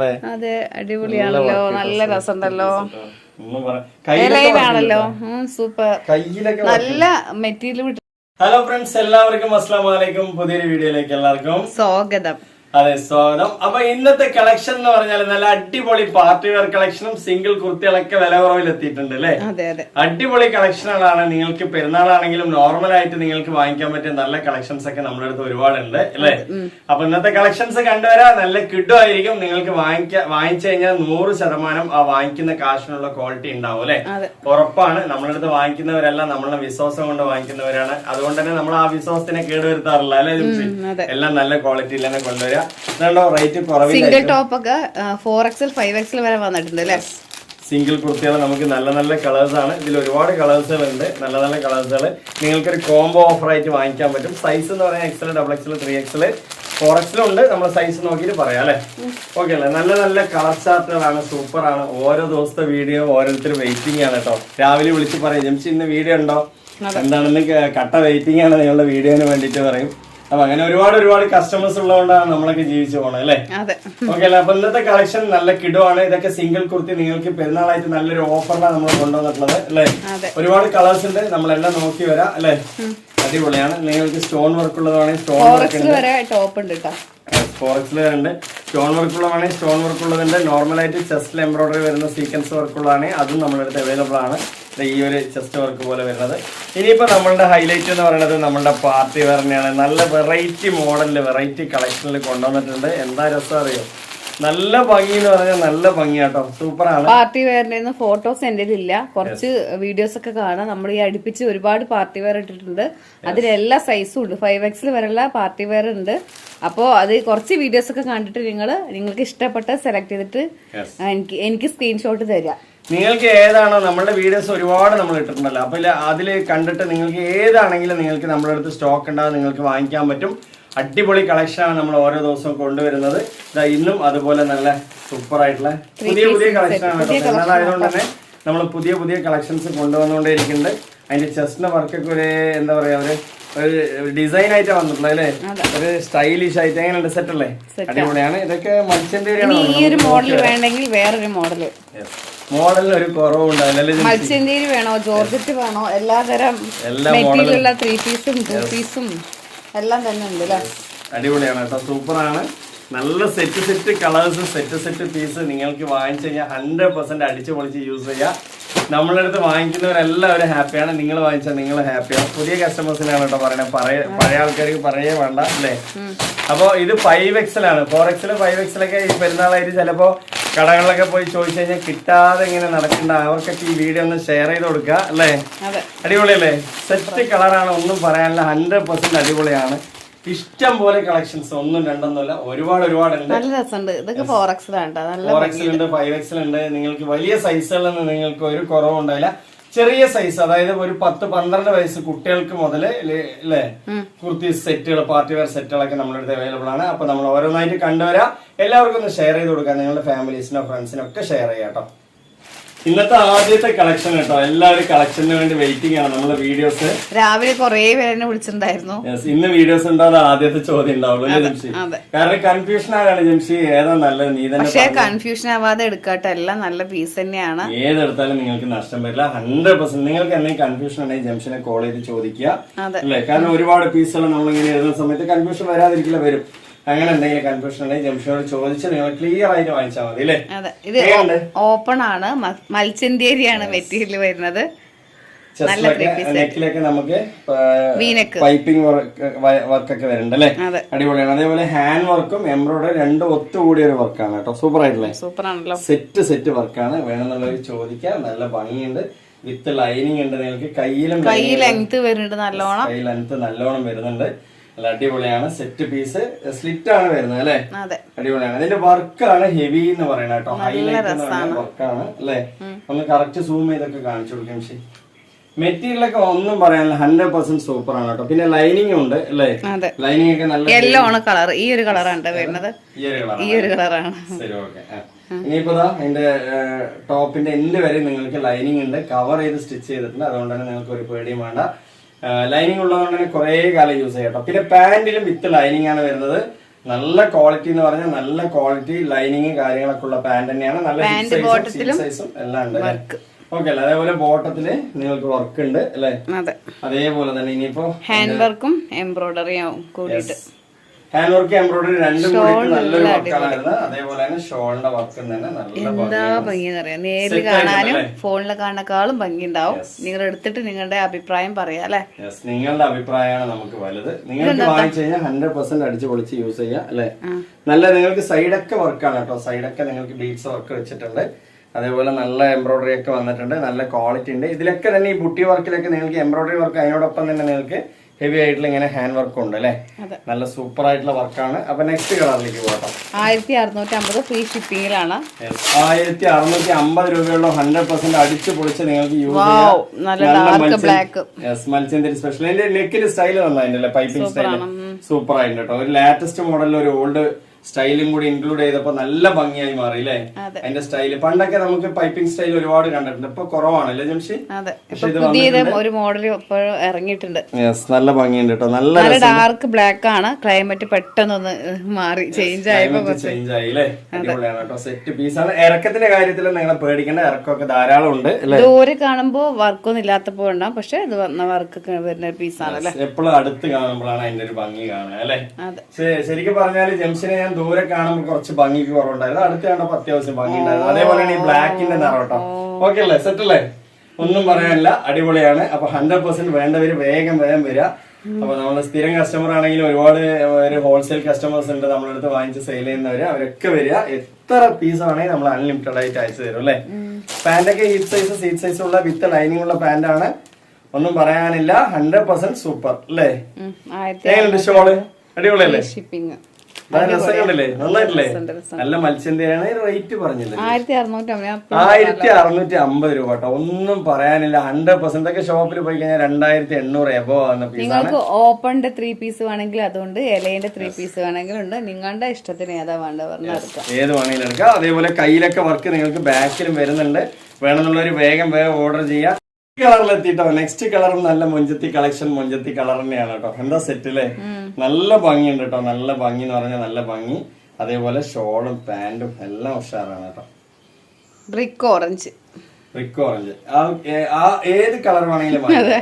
അല്ലേ? അതെ, അടിപൊളിയാണല്ലോ, നല്ല രസമുണ്ടല്ലോ, ആണല്ലോ, സൂപ്പർ, കയ്യിലൊക്കെ നല്ല മെറ്റീരിയൽ. ഹലോ ഫ്രണ്ട്സ്, എല്ലാവർക്കും അസ്സലാമു അലൈക്കും. പുതിയൊരു വീഡിയോയിലേക്ക് എല്ലാവർക്കും സ്വാഗതം. അതെ, സ്വാഗതം. അപ്പൊ ഇന്നത്തെ കളക്ഷൻ എന്ന് പറഞ്ഞാൽ നല്ല അടിപൊളി പാർട്ടി വെയർ കളക്ഷനും സിംഗിൾ കുർത്തികളൊക്കെ വില കുറവിൽ എത്തിയിട്ടുണ്ട് അല്ലേ? അടിപൊളി കളക്ഷനുകളാണ്. നിങ്ങൾക്ക് പെരുന്നാളാണെങ്കിലും നോർമൽ ആയിട്ട് നിങ്ങൾക്ക് വാങ്ങിക്കാൻ പറ്റിയ നല്ല കളക്ഷൻസ് ഒക്കെ നമ്മുടെ അടുത്ത് ഒരുപാടുണ്ട് അല്ലേ? അപ്പൊ ഇന്നത്തെ കളക്ഷൻസ് കണ്ടുവരാൻ നല്ല കിട്ടുമായിരിക്കും. നിങ്ങൾക്ക് വാങ്ങിച്ചു കഴിഞ്ഞാൽ 100% ആ വാങ്ങിക്കുന്ന കാശിനുള്ള ക്വാളിറ്റി ഉണ്ടാവും അല്ലെ? ഉറപ്പാണ്. നമ്മുടെ അടുത്ത് വാങ്ങിക്കുന്നവരെല്ലാം നമ്മളെ വിശ്വാസം കൊണ്ട് വാങ്ങിക്കുന്നവരാണ്. അതുകൊണ്ട് തന്നെ നമ്മൾ ആ വിശ്വാസത്തിനെ കേടുവരുത്താറില്ല അല്ലെ? എല്ലാം നല്ല ക്വാളിറ്റിയിൽ തന്നെ കൊണ്ടുവരിക. സിംഗിൾ ടോപ്പ് ഒക്കെ 4XL 5XL വരെ വന്നിട്ടുണ്ട് അല്ലേ? സിംഗിൾ കുർത്തികൾ നമുക്ക് നല്ല നല്ല കളേഴ്സ് ആണ്. ഇതിൽ ഒരുപാട് കളേഴ്സുകൾ ഉണ്ട്. നല്ല നല്ല കളേഴ്സുകൾ നിങ്ങൾക്കൊരു കോംബോ ഓഫർ ആയിട്ട് വാങ്ങിക്കാൻ പറ്റും. സൈസ് എന്ന് പറഞ്ഞാൽ XL, XXL, 3XL, 4XL ഉണ്ട്. നമ്മൾ സൈസ് നോക്കിയിട്ട് പറയാം അല്ലെ? ഓക്കെ അല്ലേ? നല്ല നല്ല കളർ ചാർട്ടുകളാണ്, സൂപ്പർ ആണ്. ഓരോ ദിവസത്തെ വീഡിയോ ഓരോരുത്തർ വെയിറ്റിംഗ് ആണ് കേട്ടോ. രാവിലെ വിളിച്ച് പറയും, ജംഷി ഇന്ന് വീഡിയോ ഉണ്ടോ, എന്താണെന്ന് കട്ട വെയിറ്റിംഗ് ആണ് നിങ്ങളുടെ വീഡിയോന് വേണ്ടിട്ട് പറയും. അപ്പൊ അങ്ങനെ ഒരുപാട് കസ്റ്റമേഴ്സ് ഉള്ളതുകൊണ്ടാണ് നമ്മളൊക്കെ ജീവിച്ചു പോണത് അല്ലേ? ഓക്കെ അല്ലേ? അപ്പൊ ഇന്നത്തെ കളക്ഷൻ നല്ല കിടുവാണ്. ഇതൊക്കെ സിംഗിൾ കുർത്തി നിങ്ങൾക്ക് പെരുന്നാളായിട്ട് നല്ലൊരു ഓഫറിലാണ് നമ്മൾ കൊണ്ടുവന്നിട്ടുള്ളത് അല്ലേ? ഒരുപാട് കളേഴ്സ് ഉണ്ട്, നമ്മളെല്ലാം നോക്കി വരാം അല്ലെ? അടിപൊളിയാണ്. നിങ്ങൾക്ക് സ്റ്റോൺ വർക്ക് ഉള്ളതാണെങ്കിൽ സ്റ്റോൺ വർക്ക് ഉണ്ട്, 4XL ഉണ്ട്. സ്റ്റോൺ വർക്ക് ഉള്ളതാണെങ്കിൽ സ്റ്റോൺ വർക്ക് ഉള്ളതുണ്ട്. നോർമലായിട്ട് ചെസ്റ്റിൽ എംബ്രോയിഡറി വരുന്ന സീക്വൻസ് വർക്ക് ഉള്ളതാണെങ്കിൽ അതും നമ്മുടെ അടുത്ത് അവൈലബിൾ ആണ്. ഈ ഒരു ചെസ്റ്റ് വർക്ക് പോലെ വരുന്നത്. ഇനിയിപ്പോ നമ്മളുടെ ഹൈലൈറ്റ് എന്ന് പറയുന്നത് നമ്മളുടെ പാർട്ടി വെയർ തന്നെയാണ്. നല്ല വെറൈറ്റി മോഡലില് വെറൈറ്റി കളക്ഷനിൽ കൊണ്ടുവന്നിട്ടുണ്ട്. എന്താ രസം അറിയോ? നല്ല ഭംഗി എന്ന് പറഞ്ഞാൽ നല്ല ഭംഗിയാട്ടോ, സൂപ്പറാണ്. പാർട്ടി വെയറിന്റെ ഫോട്ടോസ് എന്റെ ഇല്ല, കുറച്ച് വീഡിയോസ് ഒക്കെ കാണാം. നമ്മൾ ഈ അടുപ്പിച്ച് ഒരുപാട് പാർട്ടി വെയർ ഇട്ടിട്ടുണ്ട്. അതിലെല്ലാ സൈസും ഉണ്ട്. 5XL വരെയുള്ള പാർട്ടി വെയർ ഉണ്ട്. അപ്പോ അത് കുറച്ച് വീഡിയോസ് ഒക്കെ കണ്ടിട്ട് നിങ്ങൾക്ക് ഇഷ്ടപ്പെട്ട സെലക്ട് ചെയ്തിട്ട് എനിക്ക് സ്ക്രീൻഷോട്ട് തരാം. നിങ്ങൾക്ക് ഏതാണോ, നമ്മളുടെ വീഡിയോസ് ഒരുപാട് നമ്മൾ ഇട്ടിട്ടുണ്ടല്ലോ, അപ്പൊ അതിൽ കണ്ടിട്ട് നിങ്ങൾക്ക് ഏതാണെങ്കിലും നിങ്ങൾക്ക് നമ്മുടെ അടുത്ത് സ്റ്റോക്ക് ഉണ്ടാകും, നിങ്ങൾക്ക് വാങ്ങിക്കാൻ പറ്റും. അടിപൊളി കളക്ഷനാണ് നമ്മൾ ഓരോ ദിവസവും കൊണ്ടുവരുന്നത്. ഇന്നും അതുപോലെ നല്ല സൂപ്പർ ആയിട്ടുള്ള പുതിയ കളക്ഷനാണ് കേട്ടോ. എന്നാലായതുകൊണ്ട് തന്നെ നമ്മൾ പുതിയ കളക്ഷൻസ് കൊണ്ടുവന്നുകൊണ്ടേയിരിക്കുന്നുണ്ട്. അതിന്റെ ചെസ്റ്റിന്റെ വർക്കൊക്കെ ഒരു എന്താ പറയാ, ഒരു ഡിസൈൻ ആയിട്ട് വന്നിട്ടുള്ള അല്ലേ? ഒരു സ്റ്റൈലിഷ് ആയിട്ട്. എങ്ങനെയുണ്ട്? സെറ്റ് അല്ലേ? അടിപൊളിയാണ്. ഇതൊക്കെ മത്സ്യന്തേരിയാണ്. ഈ ഒരു മോഡൽ വേണമെങ്കിൽ വേറൊരു മോഡല്, മോഡലിന് ഒരു കുറവുണ്ടാവില്ല. മത്സ്യന്തേരി വേണോ, ജോർജറ്റ് വേണോ, എല്ലാതരം മെറ്റീരിയലുള്ള 3 പീസും 2 പീസും എല്ലാം തന്നെ ഉണ്ട് അല്ലേ? അടിപൊളിയാണ് കേട്ടോ, സൂപ്പറാണ്. നല്ല സെറ്റ് കളേഴ്സ്, സെറ്റ് പീസ് നിങ്ങൾക്ക് വാങ്ങിച്ചു കഴിഞ്ഞാൽ 100% അടിച്ചു പൊളിച്ച് യൂസ് ചെയ്യാം. നമ്മളുടെ അടുത്ത് വാങ്ങിക്കുന്നവരെല്ലാവരും ഹാപ്പിയാണ്. നിങ്ങൾ വാങ്ങിച്ചാൽ നിങ്ങൾ ഹാപ്പിയാണ്. പുതിയ കസ്റ്റമേഴ്സിനാണ് കേട്ടോ പറയണത്. പഴയ ആൾക്കാർക്ക് പറയേ വേണ്ട അല്ലേ? അപ്പൊ ഇത് 5XL ആണ്. 4XL 5XL ഒക്കെ ഈ പെരുന്നാളായിട്ട് ചിലപ്പോ കടകളിലൊക്കെ പോയി ചോദിച്ചു കഴിഞ്ഞാൽ കിട്ടാതെ ഇങ്ങനെ നടക്കണ്ട. അവർക്കൊക്കെ ഈ വീഡിയോ ഒന്ന് ഷെയർ ചെയ്ത് കൊടുക്കുക അല്ലേ? അടിപൊളിയല്ലേ? സെറ്റ് കളറാണ്, ഒന്നും പറയാനില്ല. 100% അടിപൊളിയാണ്. ഇഷ്ടം പോലെ കളക്ഷൻസ്, ഒന്നും രണ്ടൊന്നുമല്ല, ഒരുപാടുണ്ട്. 4XL ഉണ്ട്, 5XL ഉണ്ട്. നിങ്ങൾക്ക് വലിയ സൈസുകളിൽ നിങ്ങൾക്ക് ഒരു കുറവും ഉണ്ടായില്ല. ചെറിയ സൈസ്, അതായത് ഒരു 10-12 വയസ്സ് കുട്ടികൾക്ക് മുതൽ അല്ലേ കുർത്തി സെറ്റുകൾ, പാർട്ടി വെയർ സെറ്റുകളൊക്കെ നമ്മുടെ അടുത്ത് അവൈലബിൾ ആണ്. അപ്പൊ നമ്മൾ ഓരോന്നായിട്ട് കണ്ടുവരാം. എല്ലാവർക്കും ഒന്ന് ഷെയർ ചെയ്ത് കൊടുക്കാം. നിങ്ങളുടെ ഫാമിലീസിനോ ഫ്രണ്ട്സിനോ ഒക്കെ ഷെയർ ചെയ്യാം കേട്ടോ. ഇന്നത്തെ ആദ്യത്തെ കളക്ഷൻ കേട്ടോ. എല്ലാവരും കളക്ഷന് വേണ്ടി വെയിറ്റിംഗ് ആണ്. നമ്മളെ വീഡിയോസ് രാവിലെ കുറെ പേരെ വിളിച്ചിട്ടുണ്ടായിരുന്നു. ഇന്ന് വീഡിയോസ് ഉണ്ടോ ആദ്യത്തെ ചോദ്യം ഉണ്ടാവുള്ളൂ ജംഷി. കാരണം കൺഫ്യൂഷൻ ആകാണ് ജംഷി, ഏതാ നല്ലത് നീ തന്നെ. പക്ഷേ കൺഫ്യൂഷൻ ആവാതെ എടുക്കട്ടെ, എല്ലാം നല്ല പീസ് തന്നെയാണ്. ഏതെടുത്താലും നിങ്ങൾക്ക് നഷ്ടം വരില്ല. 100% നിങ്ങൾക്ക് എന്തെങ്കിലും കൺഫ്യൂഷൻ ഉണ്ടെങ്കിൽ ജംഷിനെ കോൾ ചെയ്ത് ചോദിക്കുക അല്ലേ? കാരണം ഒരുപാട് പീസുകൾ നമ്മളിങ്ങനെ എഴുതുന്ന സമയത്ത് കൺഫ്യൂഷൻ വരാതിരിക്കില്ല, വരും. അങ്ങനെ എന്തെങ്കിലും കൺഫ്യൂഷൻ ഉണ്ടെങ്കിൽ ജംഷിനോട് ചോദിച്ച് നിങ്ങൾ ക്ലിയർ ആയിട്ട് വാങ്ങിച്ചാൽ മതി അല്ലേ? ഇത് ഓപ്പൺ ആണ്, മത്സ്യന്തേരിയാണ് മെറ്റീരിയൽ വരുന്നത്. നെക്കിലൊക്കെ നമുക്ക് പൈപ്പിംഗ് വർക്കൊക്കെ വരുന്നുണ്ട് അല്ലേ? അടിപൊളിയാണ്. അതേപോലെ ഹാൻഡ് വർക്കും എംബ്രോയിഡറി രണ്ടും ഒത്തുകൂടിയ ഒരു വർക്കാണ് കേട്ടോ. സൂപ്പർ ആയിട്ടില്ലേ? സെറ്റ് വർക്കാണ്. വേണമെന്നുള്ളവർ ചോദിക്കാം. നല്ല ഭംഗിയുണ്ട്. വിത്ത് ലൈനിങ് ഉണ്ട്. നിങ്ങൾക്ക് കൈ ലെങ്ത് നല്ലോണം വരുന്നുണ്ട്. നല്ല അടിപൊളിയാണ്. സെറ്റ് പീസ് സ്ലിറ്റ് ആണ് വരുന്നത് അല്ലെ? അടിപൊളിയാണ്. അതിന്റെ വർക്കാണ് ഹെവി എന്ന് പറയുന്നത് കേട്ടോ. ഹൈലൈറ്റ് വർക്കാണ് അല്ലെ? ഒന്ന് കറക്റ്റ് സൂം ചെയ്തൊക്കെ കാണിച്ചു കൊടുക്കാം. ശരി, മെറ്റീരിയലൊക്കെ ഒന്നും പറയാനില്ല, 100% സൂപ്പർ ആണ് കേട്ടോ. പിന്നെ ലൈനിങ് ഉണ്ട് അല്ലേ? ലൈനിങ് ഒക്കെ നല്ല യെല്ലോ ആണ് കളർ. ഈ ഒരു കളറാണ് വരുന്നത്. ഈ ഒരു കളറാണ്. ശരി, ഓക്കെ. ഇനിയിപ്പോ അതിന്റെ ടോപ്പിന്റെ എൻഡ് വരെ നിങ്ങൾക്ക് ലൈനിങ് ഉണ്ട്. കവർ ചെയ്ത് സ്റ്റിച്ച് ചെയ്തിട്ടുണ്ട്. അതുകൊണ്ട് തന്നെ നിങ്ങൾക്ക് ഒരു പേടിയും വേണ്ട. ലൈനിങ് ഉള്ളതുകൊണ്ട് തന്നെ കുറെ കാലം യൂസ് ചെയ്യാം കേട്ടോ. പിന്നെ പാന്റിലും വിത്ത് ലൈനിങ് ആണ് വരുന്നത്. നല്ല ക്വാളിറ്റി എന്ന് പറഞ്ഞാൽ നല്ല ക്വാളിറ്റി ലൈനിങ് കാര്യങ്ങളൊക്കെ ഉള്ള പാന്റ് തന്നെയാണ്. നല്ല സൈസും എല്ലാം ഉണ്ട്. ഓക്കെ അല്ലേ? അതേപോലെ ബോട്ടത്തില് നിങ്ങൾക്ക് വർക്ക് ഉണ്ട് അല്ലെ? അതേപോലെ തന്നെ ഇനിയിപ്പോ ഹാൻഡ് വർക്കും എംബ്രോയിഡറിയും കൂടിയിട്ട് ഹാൻഡ് വർക്ക് എംബ്രോയിഡറി രണ്ടും കൂടി നല്ലൊരു വർക്കാണ് വരുന്നത്. അതേപോലെ തന്നെ ഷോളിന്റെ വർക്ക് തന്നെ നല്ല എന്താ ഭംഗിയെന്ന് അറിയാം. നേരിൽ കാണാനും ഫോണിൽ കാണുന്നേക്കാളും ഭംഗി ഉണ്ടാവും. നിങ്ങൾ എടുത്തിട്ട് നിങ്ങളുടെ അഭിപ്രായം പറയാം അല്ലെ? നിങ്ങളുടെ അഭിപ്രായമാണ് നമുക്ക് വലുത്. നിങ്ങൾക്ക് വാങ്ങിച്ചു കഴിഞ്ഞാൽ 100% അടിച്ചു പൊളിച്ച് യൂസ് ചെയ്യാം അല്ലെ? നല്ല നിങ്ങൾക്ക് സൈഡൊക്കെ വർക്കാണ് കേട്ടോ. സൈഡൊക്കെ നിങ്ങൾക്ക് ബീഡ്സ് വർക്ക് വെച്ചിട്ടുണ്ട്. അതേപോലെ നല്ല എംബ്രോയിഡറി ഒക്കെ വന്നിട്ടുണ്ട്. നല്ല ക്വാളിറ്റി ഉണ്ട്. ഇതിലൊക്കെ തന്നെ ഈ ബുട്ടി വർക്കിലൊക്കെ നിങ്ങൾക്ക് എംബ്രോയിഡറി വർക്ക് അതിനോടൊപ്പം തന്നെ നിങ്ങൾക്ക് ഹെവി ആയിട്ടുള്ള ഇങ്ങനെ ഹാൻഡ് വർക്ക് ഉണ്ട് അല്ലെ? നല്ല സൂപ്പർ ആയിട്ടുള്ള വർക്കാണ്. അപ്പൊ നെക്സ്റ്റ് കളറിലേക്ക് പോകാം. 1650 ഫ്രീ ഷിപ്പിംഗിലാണ്. 1650 രൂപയുള്ള 100% അടിച്ചു പൊളിച്ച് നിങ്ങൾക്ക് യൂസ് ചെയ്യാം. മത്സ്യന്തിരി സ്പെഷ്യൽ. അതിന്റെ നെക്കിൽ സ്റ്റൈൽ വന്നതിന്റെ പൈപ്പിംഗ് സ്റ്റൈൽ സൂപ്പർ ആയിട്ടുണ്ട് കേട്ടോ. ഒരു ലാറ്റസ്റ്റ് മോഡലിൽ ഒരു ഓൾഡ് സ്റ്റൈലും കൂടി ഇൻക്ലൂഡ് ചെയ്തപ്പോ നല്ല ഭംഗിയായി മാറി അല്ലേ? അതിന്റെ സ്റ്റൈല് പണ്ടൊക്കെ നമുക്ക് പൈപ്പിംഗ് സ്റ്റൈൽ ഒരുപാട് കണ്ടിട്ടുണ്ട്. ഇപ്പൊ കുറവാണല്ലേ ജംഷി? ഒരു മോഡൽ ഇറങ്ങിയിട്ടുണ്ട്. നല്ല ഭംഗിയുണ്ട് കേട്ടോ. നല്ല ഡാർക്ക് ബ്ലാക്ക് ആണ്. ക്ലൈമറ്റ് പെട്ടെന്നൊന്ന് മാറി ചേഞ്ച് ആയി അല്ലേ? അടിപൊളിയാണ് കേട്ടോ. സെറ്റ് പീസാണ്. ഇറക്കത്തിന്റെ കാര്യത്തിൽ നിങ്ങളെ പേടിക്കേണ്ട, ഇറക്കമൊക്കെ ധാരാളം ഉണ്ട്. ദൂരെ കാണുമ്പോ വർക്കൊന്നും ഇല്ലാത്തപ്പോ ഉണ്ടാവും. പക്ഷെ ഇത് വന്ന വർക്കൊക്കെ വരുന്ന പീസാണ് അല്ലെ? എപ്പോഴും അടുത്ത് കാണുമ്പോഴാണ് അതിന്റെ ഒരു ഭംഗി കാണുക അല്ലെ? ശരിക്കും പറഞ്ഞാല് ജംഷനെ ഞാൻ ദൂരെ കാണുമ്പോൾ കുറച്ച് ഭംഗിക്ക് കുറവുണ്ടായിരുന്നു. അടുത്ത് കണ്ടപ്പോ അത്യാവശ്യം ഭംഗി ഉണ്ടായിരുന്നു. അതേപോലെ ഈ ബ്ലാക്കിന്റെ നിറം കേട്ടോ. ഓക്കെ അല്ലേ? സെറ്റ് അല്ലേ? ഒന്നും പറയാനില്ല. അടിപൊളിയാണ്. അപ്പൊ 100% വേണ്ടവര് വേഗം വരിക. അപ്പൊ നമ്മള് സ്ഥിരം കസ്റ്റമർ ആണെങ്കിലും ഒരുപാട് ഒരു ഹോൾസെയിൽ കസ്റ്റമേഴ്സ് ഉണ്ട് നമ്മുടെ അടുത്ത് വാങ്ങിച്ച് സെയിൽ ചെയ്യുന്നവര്. അവരൊക്കെ വരിക. എത്ര പീസ് ആണെങ്കിൽ നമ്മൾ അൺലിമിറ്റഡ് ആയിട്ട് അയച്ചു തരും അല്ലെ? പാന്റൊക്കെ ഹിപ്പ് സൈസ് സീറ്റ് സൈസ് ഉള്ള വിത്ത് ലൈനിങ് ഉള്ള പാന്റാണ്. ഒന്നും പറയാനില്ല. 100% സൂപ്പർ അല്ലേ? എങ്ങനെയുണ്ട് ഷോള്? അടിപൊളിയല്ലേ? ഷിപ്പിംഗ് നന്നായിട്ടില്ലേ? നല്ല മത്സ്യന്തിയാണ്. റേറ്റ് പറഞ്ഞില്ലേ? 1650 രൂപ കേട്ടോ. ഒന്നും പറയാനില്ല. 100% ഒക്കെ ഷോപ്പിൽ പോയി കഴിഞ്ഞാൽ 2800 എബോ ആകുന്ന പീസ്. നിങ്ങൾക്ക് ഓപ്പണിന്റെ 3 പീസ് വേണമെങ്കിൽ അതുകൊണ്ട്, ഇലയുടെ 3 പീസ് വേണമെങ്കിലും ഉണ്ട്. നിങ്ങളുടെ ഇഷ്ടത്തിന് ഏതാ വേണ്ട പറഞ്ഞാൽ എടുക്കാം. ഏത് വേണമെങ്കിലും എടുക്കാം. അതേപോലെ കയ്യിലൊക്കെ വർക്ക് നിങ്ങൾക്ക് ബാക്കിലും വരുന്നുണ്ട്. വേണമെന്നുള്ളവര് വേഗം ഓർഡർ ചെയ്യാം. കളറിലെത്തിട്ടോ. നെക്സ്റ്റ് കളറും നല്ല മൊഞ്ചത്തി കളക്ഷൻ. മൊഞ്ചത്തി കളർ തന്നെയാണ് കേട്ടോ. എന്താ സെറ്റ് അല്ലേ? നല്ല ഭംഗിയുണ്ട് കേട്ടോ. നല്ല ഭംഗി എന്ന് പറഞ്ഞാൽ നല്ല ഭംഗി. അതേപോലെ ഷോളും പാന്റും എല്ലാം ഉഷാറാണ് കേട്ടോ. Brick orange. ഏത് കളർ വേണമെങ്കിലും അല്ലേ?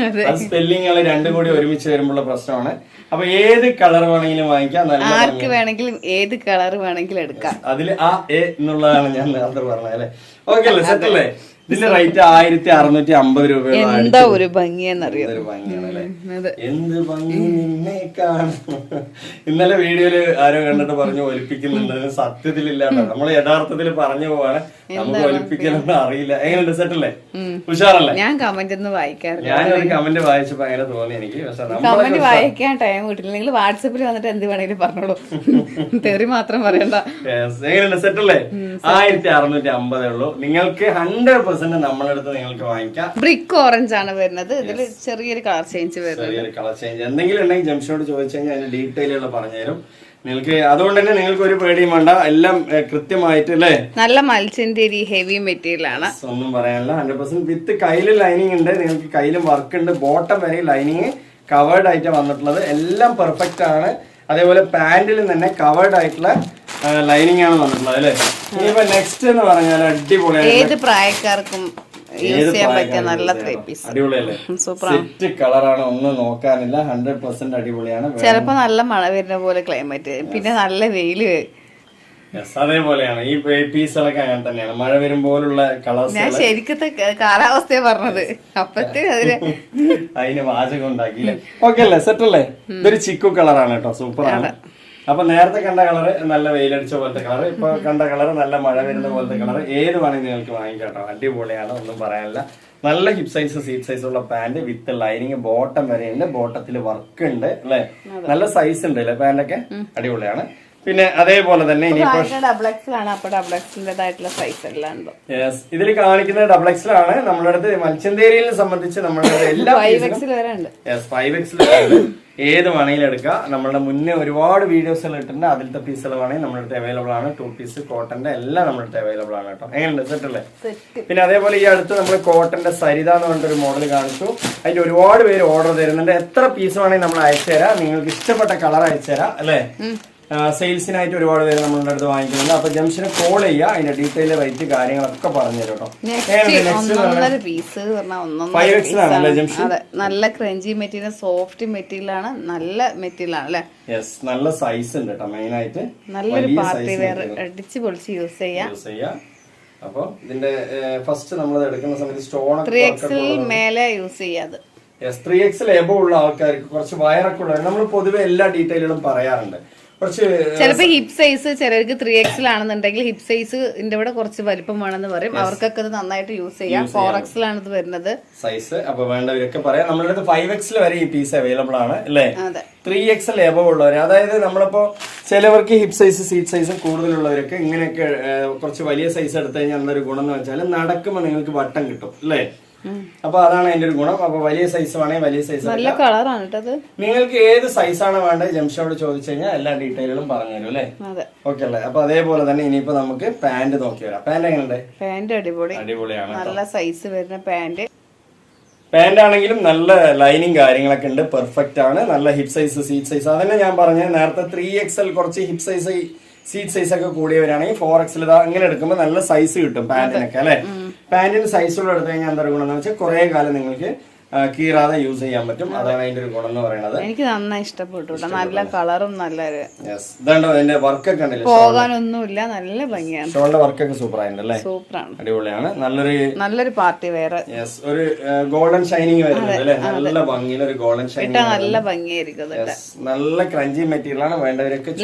അത് സ്പെല്ലിങ്ങൾ രണ്ടും കൂടി ഒരുമിച്ച് വരുമ്പോഴുള്ള പ്രശ്നമാണ്. അപ്പൊ ഏത് കളർ വേണമെങ്കിലും വാങ്ങിക്കാം. ആർക്ക് വേണമെങ്കിലും ഏത് കളർ വേണമെങ്കിലും എടുക്കാം. അതില് എന്നുള്ളതാണ് ഞാൻ നേരത്തെ പറഞ്ഞത് അല്ലെ? ഓക്കെ അല്ലേ? സെറ്റ് അല്ലേ? ഇതിന്റെ റേറ്റ് 1650 രൂപയാണ്. എന്താ ഒരു ഭംഗിയെന്നറിയാം. എന്ത് ഭംഗി നിന്നെ കാണും. ഇന്നലെ വീഡിയോയില് ആരോ കണ്ടിട്ട് പറഞ്ഞു ഒലിപ്പിക്കുന്നുണ്ട്. സത്യത്തിലില്ലാട്ടോ. നമ്മൾ യഥാർത്ഥത്തിൽ പറഞ്ഞു പോവാണ്. നമുക്ക് ഒലിപ്പിക്കലൊന്നും അറിയില്ല. എങ്ങനെയുണ്ട്? സെറ്റ് അല്ലേ? ഉഷാറല്ലേ? ഞാൻ കമന്റ് ഒന്നും വായിക്കാറില്ല. ഞാനൊരു കമന്റ് വായിച്ചപ്പോ അങ്ങനെ തോന്നി എനിക്ക്. കമന്റ് വായിക്കാൻ ടൈം കിട്ടില്ല. നിങ്ങൾ വാട്സപ്പിൽ വന്നിട്ട് എന്ത് വേണമെങ്കിലും പറഞ്ഞോളൂ. തെറി മാത്രം പറയണ്ട. എങ്ങനെയുണ്ട്? സെറ്റ് അല്ലേ? 1650 ഉള്ളൂ. നിങ്ങൾക്ക് 100% നമ്മളെടുത്ത് നിങ്ങൾക്ക് വാങ്ങിക്കാം. ബ്രിക്ക് ഓറഞ്ച് ആണ് വരുന്നത്. ഇതിൽ ചെറിയൊരു കളർ ചേഞ്ച് വരുന്നത്. ചെറിയൊരു കളർ ചേഞ്ച് എന്തെങ്കിലും ഉണ്ടെങ്കിൽ ജംഷനോട് ചോദിച്ചു കഴിഞ്ഞാൽ അതിന്റെ ഡീറ്റെയിലുകൾ പറഞ്ഞുതരും നിങ്ങൾക്ക്. അതുകൊണ്ട് തന്നെ നിങ്ങൾക്ക് ഒരു പേടിയും വേണ്ട. എല്ലാം കൃത്യമായിട്ട് അല്ലേ? നല്ല മത്സ്യന്തിരി ഹെവി മെറ്റീരിയൽ ആണ്. ഒന്നും പറയാനില്ല. 100% വിത്ത് കയ്യില് ലൈനിങ് ഉണ്ട്. നിങ്ങൾക്ക് കയ്യിലും വർക്ക് ഉണ്ട്. ബോട്ടം വരെ ലൈനിങ് കവേർഡ് ആയിട്ട് വന്നിട്ടുള്ളത്. എല്ലാം പെർഫെക്റ്റ് ആണ്. അതേപോലെ പാന്റിലും തന്നെ കവേർഡ് ആയിട്ടുള്ള ലൈനിങ് ആണ് വന്നിട്ടുള്ളത് അല്ലേ? ഇനിയിപ്പോ നെക്സ്റ്റ് എന്ന് പറഞ്ഞാൽ അടിപൊളിയാണ്. ഏത് പ്രായക്കാർക്കും യൂസ് ചെയ്യാൻ പറ്റിയ നല്ല 3 പീസ്. അടിപൊളിയല്ലേ? സെറ്റ് കളറാണ്. ഒന്നും നോക്കാനില്ല. 100% അടിപൊളിയാണ്. ചിലപ്പോ നല്ല മഴ വരുന്ന പോലെ ക്ലൈമറ്റ്, പിന്നെ നല്ല വെയില്. അതേപോലെയാണ് ഈ പീസുകളൊക്കെ അങ്ങനെ തന്നെയാണ്. മഴ വരുമ്പോലുള്ള കളേഴ്സ്. ഞാൻ ശരിക്കത്തെ കാലാവസ്ഥയെ പറഞ്ഞത്. അപ്പത്തെ അതിന് വാചകം ഉണ്ടാക്കിയില്ലേ? ഓക്കെ അല്ലേ? സെറ്റ് അല്ലേ? ഇതൊരു ചിക്കു കളറാണ് കേട്ടോ. സൂപ്പറാണ്. അപ്പൊ നേരത്തെ കണ്ട കളറ് നല്ല വെയിലടിച്ച പോലത്തെ കളർ, ഇപ്പൊ കണ്ട കളർ നല്ല മഴ വരുന്ന പോലത്തെ കളർ. ഏത് വേണമെങ്കിൽ നിങ്ങൾക്ക് വാങ്ങിക്കാം കേട്ടോ. അടിപൊളിയാണ്. ഒന്നും പറയാനില്ല. നല്ല ഹിപ്പ് സൈസ് സീറ്റ് സൈസ് ഉള്ള പാന്റ് വിത്ത് ലൈനിങ്. ബോട്ടം വരെയുണ്ട്. ബോട്ടത്തിൽ വർക്ക് ഉണ്ട് അല്ലെ? നല്ല സൈസ് ഉണ്ട് അല്ലെ? പാന്റൊക്കെ അടിപൊളിയാണ്. പിന്നെ അതേപോലെ തന്നെ ഇതിൽ കാണിക്കുന്നത് ഡബിൾ എക്സിലാണ്. നമ്മുടെ അടുത്ത് മത്സ്യന്തേരിയെ സംബന്ധിച്ച് നമ്മുടെ എല്ലാ 5X ഏത് വേണമെങ്കിലും എടുക്കുക. നമ്മളുടെ മുന്നേ ഒരുപാട് വീഡിയോസുകൾ ഇട്ടിട്ടുണ്ട്. അതിലത്തെ പീസുകൾ വേണമെങ്കിൽ നമ്മുടെ അടുത്ത് അവൈലബിൾ ആണ്. 2 പീസ് കോട്ടന്റെ എല്ലാം നമ്മുടെ അടുത്ത് അവൈലബിൾ ആണ് കേട്ടോ. എങ്ങനെയുണ്ട്, സെറ്റ് അല്ലേ? പിന്നെ അതേപോലെ ഈ അടുത്ത് നമ്മൾ കോട്ടന്റെ സരിത എന്ന് പറഞ്ഞിട്ടൊരു മോഡൽ കാണിച്ചു. അതിന്റെ ഒരുപാട് പേര് ഓർഡർ തരുന്നുണ്ട്. എത്ര പീസ് വേണമെങ്കിൽ നമ്മൾ അയച്ചു തരാം. നിങ്ങൾക്ക് ഇഷ്ടപ്പെട്ട കളർ അയച്ചു തരാം അല്ലേ? സെയിൽസിനായിട്ട് ഒരുപാട് പേര് നമ്മളുടെ അടുത്ത് വാങ്ങിക്കുന്നുണ്ട്. അപ്പൊ ജംഷന് കോൾ ചെയ്യുക, അതിന്റെ ഡീറ്റെയിൽ റേറ്റ് കാര്യങ്ങളൊക്കെ പറഞ്ഞു തരും കേട്ടോ. 5X ആണല്ലേ ജംഷൻ? നല്ല ക്രഞ്ചി മെറ്റീരിയൽ, സോഫ്റ്റ് മെറ്റീരിയൽ ആണ്, നല്ല മെറ്റീരിയൽ ആണ് അല്ലേ? യെസ്, നല്ല സൈസ് ഉണ്ട് കേട്ടോ. മെയിൻ ആയിട്ട് നല്ലൊരു പാർട്ടി വെയർ അടിച്ച് പൊളിച്ച് യൂസ് ചെയ്യാം. അപ്പൊ ഇതിന്റെ ഫസ്റ്റ് നമ്മൾ എടുക്കുന്ന സമയത്ത് സ്റ്റോൺ 3XL മേലെ യൂസ് ചെയ്യാതെ 3XL എബോ ഉള്ള ആൾക്കാർക്ക് കുറച്ച് വയറൊക്കെ ഉള്ള നമ്മൾ പൊതുവെ എല്ലാ ഡീറ്റെയിലുകളും പറയാറുണ്ട്. ചിലപ്പോ ഹിപ് സൈസ് ചിലർക്ക് 3XL ആണെന്നുണ്ടെങ്കിൽ ഹിപ് സൈസ് ഇവിടെ കുറച്ച് വലിപ്പം വേണമെന്ന് പറയും. അവർക്കൊക്കെ ഇത് നന്നായിട്ട് യൂസ് ചെയ്യാം. 4XL ആണ് ഇത് വരുന്നത് സൈസ്. അപ്പൊ വേണ്ടവരൊക്കെ പറയാം. നമ്മുടെ അടുത്ത് 5XL വരെ ഈ പീസ് അവൈലബിൾ ആണ് അല്ലേ? 3XL എബോ ഉള്ളവർ, അതായത് നമ്മളിപ്പോ ചിലവർക്ക് ഹിപ് സൈസ് സീറ്റ് സൈസും കൂടുതലുള്ളവരൊക്കെ ഇങ്ങനെയൊക്കെ കുറച്ച് വലിയ സൈസ് എടുത്തു കഴിഞ്ഞാൽ എന്തൊരു ഗുണം എന്ന് വെച്ചാൽ നടക്കുമ്പോൾ നിങ്ങൾക്ക് വട്ടം കിട്ടും അല്ലേ? അപ്പൊ അതാണ് അതിന്റെ ഒരു ഗുണം. അപ്പൊ വലിയ സൈസ് വേണമെങ്കിൽ വലിയ സൈസ്, നല്ല കളറാണ് കേട്ടത്. നിങ്ങൾക്ക് ഏത് സൈസാണ് വേണ്ടത് ജംഷനോട് ചോദിച്ചു കഴിഞ്ഞാൽ എല്ലാ ഡീറ്റെയിലും പറഞ്ഞു തരും അല്ലേ? ഓക്കെ അല്ലേ? അപ്പൊ അതേപോലെ തന്നെ ഇനിയിപ്പോ നമുക്ക് പാന്റ് നോക്കി വരാം. പാന്റ് എങ്ങനെയുണ്ട്? പാന്റ് അടിപൊളിയാണ്, നല്ല സൈസ് വരുന്ന പാന്റ്. പാന്റ് ആണെങ്കിലും നല്ല ലൈനിങ് കാര്യങ്ങളൊക്കെ ഉണ്ട്, പെർഫെക്റ്റ് ആണ്. നല്ല ഹിപ് സൈസ് സീറ്റ് സൈസ് അതന്നെ ഞാൻ പറഞ്ഞ നേരത്തെ 3XL കുറച്ച് ഹിപ് സൈസ് സീറ്റ് സൈസ് ഒക്കെ കൂടിയവരാണെങ്കിൽ 4XL ഇങ്ങനെ എടുക്കുമ്പോൾ നല്ല സൈസ് കിട്ടും പാന്റിനൊക്കെ അല്ലെ? പാന്റിന് സൈസുള്ള എടുത്തു കഴിഞ്ഞാൽ എന്താ ഗുണം എന്ന് വെച്ചാൽ കുറെ കാലം നിങ്ങൾക്ക് കീറാതെ യൂസ് ചെയ്യാൻ പറ്റും. അതാണ് അതിന്റെ ഒരു ഗുണം എന്ന് പറയുന്നത്. എനിക്ക് നന്നായി ഇഷ്ടപ്പെട്ടു. നല്ല കളറും നല്ലൊരു ഇതാണ്ടോ അതിന്റെ വർക്കൊക്കെ ഉണ്ടല്ലോ, പോകാനൊന്നുമില്ല, നല്ല ഭംഗിയാണ്. ഷോളിന്റെ വർക്കൊക്കെ സൂപ്പർ ആയിട്ടുണ്ട് അല്ലേ? സൂപ്പറാണ്, അടിപൊളിയാണ്. നല്ലൊരു പാർട്ടി വെയർ. ഒരു ഗോൾഡൻ ഷൈനിങ് വരുന്നത് അല്ലേ? നല്ല ഭംഗിയിൽ ഒരു ഗോൾഡൻ ഷൈനിങ്, നല്ല ഭംഗിയായിരിക്കും. നല്ല ക്രഞ്ചി മെറ്റീരിയൽ ആണ്. വേണ്ടവരൊക്കെ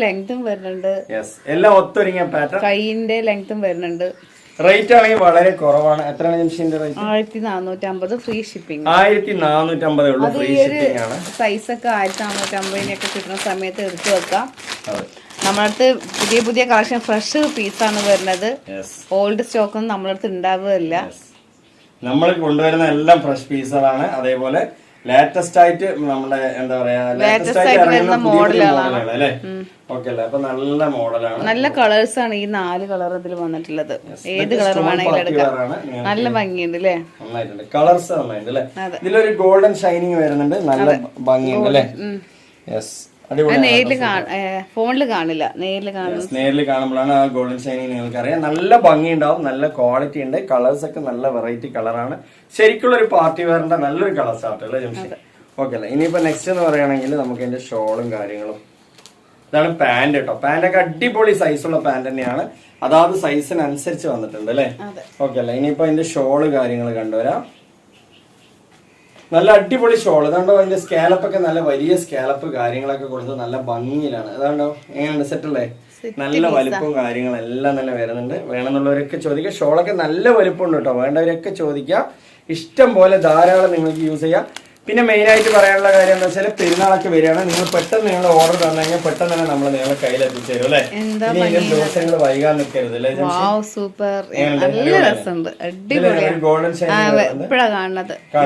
ലെങ്തും വരുന്നുണ്ട്, എല്ലാം ഒത്തൊരുങ്ങിയ പാറ്റേൺ. കൈയിന്റെ ലെങ്തും വരുന്നുണ്ട്. റേറ്റ് ആണെങ്കിൽ വളരെ കുറവാണ്. എത്രയാണ് ജംഷന്റെ റേറ്റ്? 1450 free shipping. 1450 ഉള്ളൂ, ഫ്രീ ഷിപ്പിംഗ് ആണ്. സൈസ് ഒക്കെ 1450 കിട്ടുന്ന സമയത്ത് എടുത്തു വെക്കാം. നമ്മളടുത്ത് പുതിയ കളക്ഷൻ ഫ്രഷ് പീസാണ് വരുന്നത്. ഓൾഡ് സ്റ്റോക്ക് ഒന്നും നമ്മളടുത്ത് ഉണ്ടാവുകയില്ല. നമ്മൾ കൊണ്ടുവരുന്ന എല്ലാം ഫ്രഷ് പീസുകളാണ്. അതേപോലെ ലേറ്റസ്റ്റ് ആയിട്ട് നമ്മുടെ എന്താ പറയാ, ലേറ്റസ്റ്റ് ആയിട്ട് വരുന്ന മോഡലാണ് അല്ലേ? ഓക്കെ അല്ലേ? അപ്പൊ നല്ല മോഡലാണ്, നല്ല കളേഴ്സ് ആണ്. ഈ 4 കളർ ഇതിൽ വന്നിട്ടുള്ളത്. ഏത് കളർ വേണമെങ്കിലും എടുക്കാം. നല്ല ഭംഗിയുണ്ട് അല്ലേ? നന്നായിട്ടുണ്ട്, കളേഴ്സ് നന്നായിട്ടുണ്ട് അല്ലേ? ഇതിലൊരു ഗോൾഡൻ ഷൈനിങ് വരുന്നുണ്ട്, നല്ല ഭംഗിയുണ്ട് അല്ലേ? യെസ്, ഫോണില് കാണില്ല, നേരിൽ കാണുമ്പോഴാണ് ആ ഗോൾഡൻ ഷൈനിങ് നിങ്ങൾക്ക് അറിയാം. നല്ല ഭംഗി ഉണ്ടാവും, നല്ല ക്വാളിറ്റി ഉണ്ട്. കളേഴ്സ് ഒക്കെ നല്ല വെറൈറ്റി കളറാണ്. ശരിക്കുള്ള ഒരു പാർട്ടി വെയറിന്റെ നല്ലൊരു കളർ ചാർട്ട് അല്ലേ ജംഷി? ഓക്കെ അല്ലേ? ഇനിയിപ്പോ നെക്സ്റ്റ് എന്ന് പറയുകയാണെങ്കിൽ നമുക്ക് അതിന്റെ ഷോളും കാര്യങ്ങളും. ഇതാണ് പാന്റ് കേട്ടോ. പാന്റ് ഒക്കെ അടിപൊളി സൈസുള്ള പാന്റ് തന്നെയാണ്. അതാത് സൈസിനനുസരിച്ച് വന്നിട്ടുണ്ട് അല്ലേ? ഓക്കെ അല്ലേ? ഇനിയിപ്പോ അതിന്റെ ഷോള് കാര്യങ്ങൾ കണ്ടുവരാം. നല്ല അടിപൊളി ഷോൾ. ഇതാണ്ടോ അതിന്റെ സ്കാലപ്പ് ഒക്കെ നല്ല വലിയ സ്കാലപ്പ് കാര്യങ്ങളൊക്കെ കൊടുത്ത് നല്ല ഭംഗിയിലാണ്. അതാണ്ടോ എങ്ങനെയുണ്ട്, സെറ്റ് അല്ലേ? നല്ല വലിപ്പവും കാര്യങ്ങളും എല്ലാം തന്നെ വരുന്നുണ്ട്. വേണമെന്നുള്ളവരൊക്കെ ചോദിക്കുക. ഷോളൊക്കെ നല്ല വലിപ്പമുണ്ട് കേട്ടോ. വേണ്ടവരൊക്കെ ചോദിക്കുക. ഇഷ്ടം പോലെ ധാരാളം നിങ്ങൾക്ക് യൂസ് ചെയ്യാം. പിന്നെ മെയിൻ ആയിട്ട് പറയാനുള്ള കാര്യം എന്താ വെച്ചാൽ പെരുന്നാളൊക്കെ വരികയാണ്. നിങ്ങൾ പെട്ടെന്ന് നിങ്ങൾ ഓർഡർ തന്നു കഴിഞ്ഞാൽ പെട്ടെന്ന് തന്നെ നമ്മൾ നിങ്ങളെ കയ്യിൽ എത്തിച്ചേരും അല്ലേ? ഇനി ദിവസങ്ങൾ വൈകാൻ നിൽക്കരുത് അല്ലേ? സൂപ്പർ, നല്ല രസമുണ്ട്, ഗോൾഡൻ